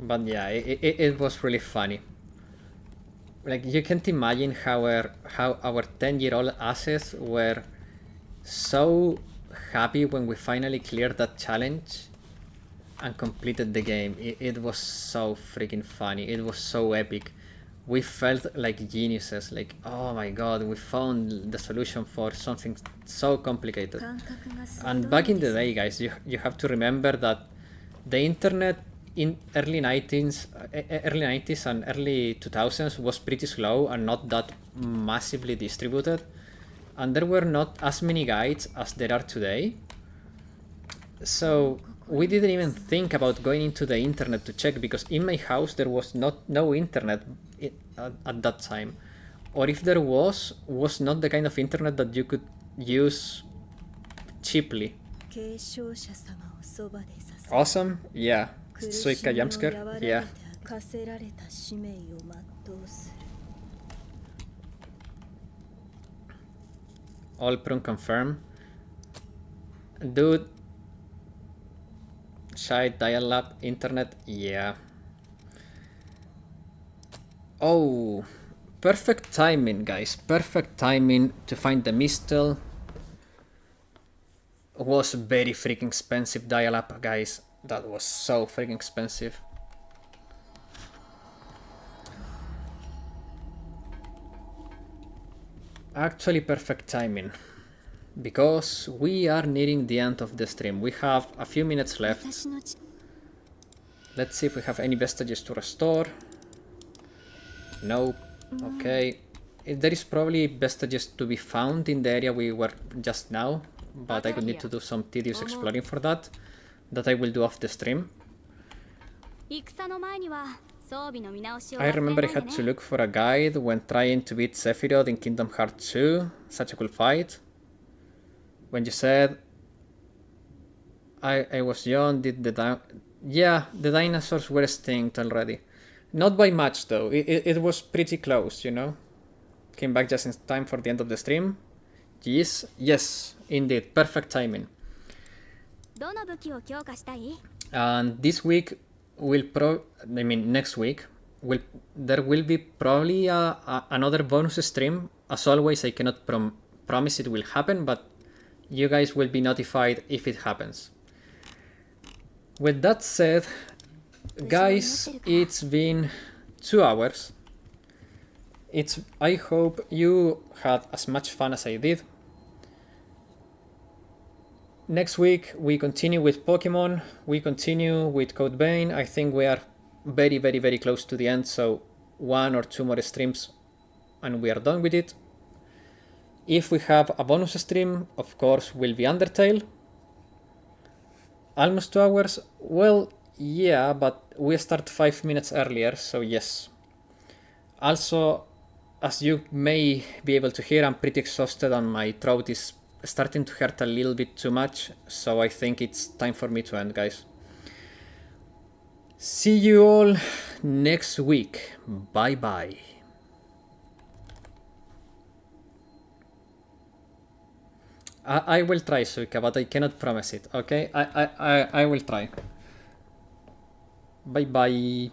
But yeah, it was really funny. Like, you can't imagine how our 10-year-old asses were so happy when we finally cleared that challenge and completed the game. It was so freaking funny. It was so epic. We felt like geniuses. Like, oh my god, we found the solution for something so complicated. And back in the day, guys, you have to remember that the internet in early 90s and early 2000s was pretty slow and not that massively distributed, and there were not as many guides as there are today. So we didn't even think about going into the internet to check, because in my house there was no internet at that time, or if there was not the kind of internet that you could use cheaply. Awesome, yeah. Suika jumpscare, yeah. All prune confirm. Dude. Shy dial-up internet, yeah. Oh, perfect timing, guys. Perfect timing to find the Mistel. Was very freaking expensive dial-up, guys. That was so freaking expensive. Actually, perfect timing. Because we are nearing the end of the stream. We have a few minutes left. Let's see if we have any vestiges to restore. Nope. Okay. There is probably vestiges to be found in the area we were just now, but I would need to do some tedious exploring for that I will do off the stream. I remember I had to look for a guide when trying to beat Sephiroth in Kingdom Hearts 2. Such a cool fight. When you said I was young, yeah, the dinosaurs were extinct already. Not by much though, it was pretty close, you know? Came back just in time for the end of the stream. Yes, indeed, perfect timing. And this week next week there will be probably another bonus stream. As always, I cannot promise it will happen, but you guys will be notified if it happens. With that said, guys, it's been 2 hours. I hope you had as much fun as I did. Next week we continue with Pokemon, we continue with Code Vein. I think we are very, very, very close to the end, so 1 or 2 more streams and we are done with it. If we have a bonus stream, of course, will be Undertale. Almost 2 hours? Well, yeah, but we start 5 minutes earlier, so yes. Also, as you may be able to hear, I'm pretty exhausted and my throat is starting to hurt a little bit too much, so I think it's time for me to end, guys. See you all next week. Bye bye. I will try, Suika, but I cannot promise it, okay? I will try. Bye bye.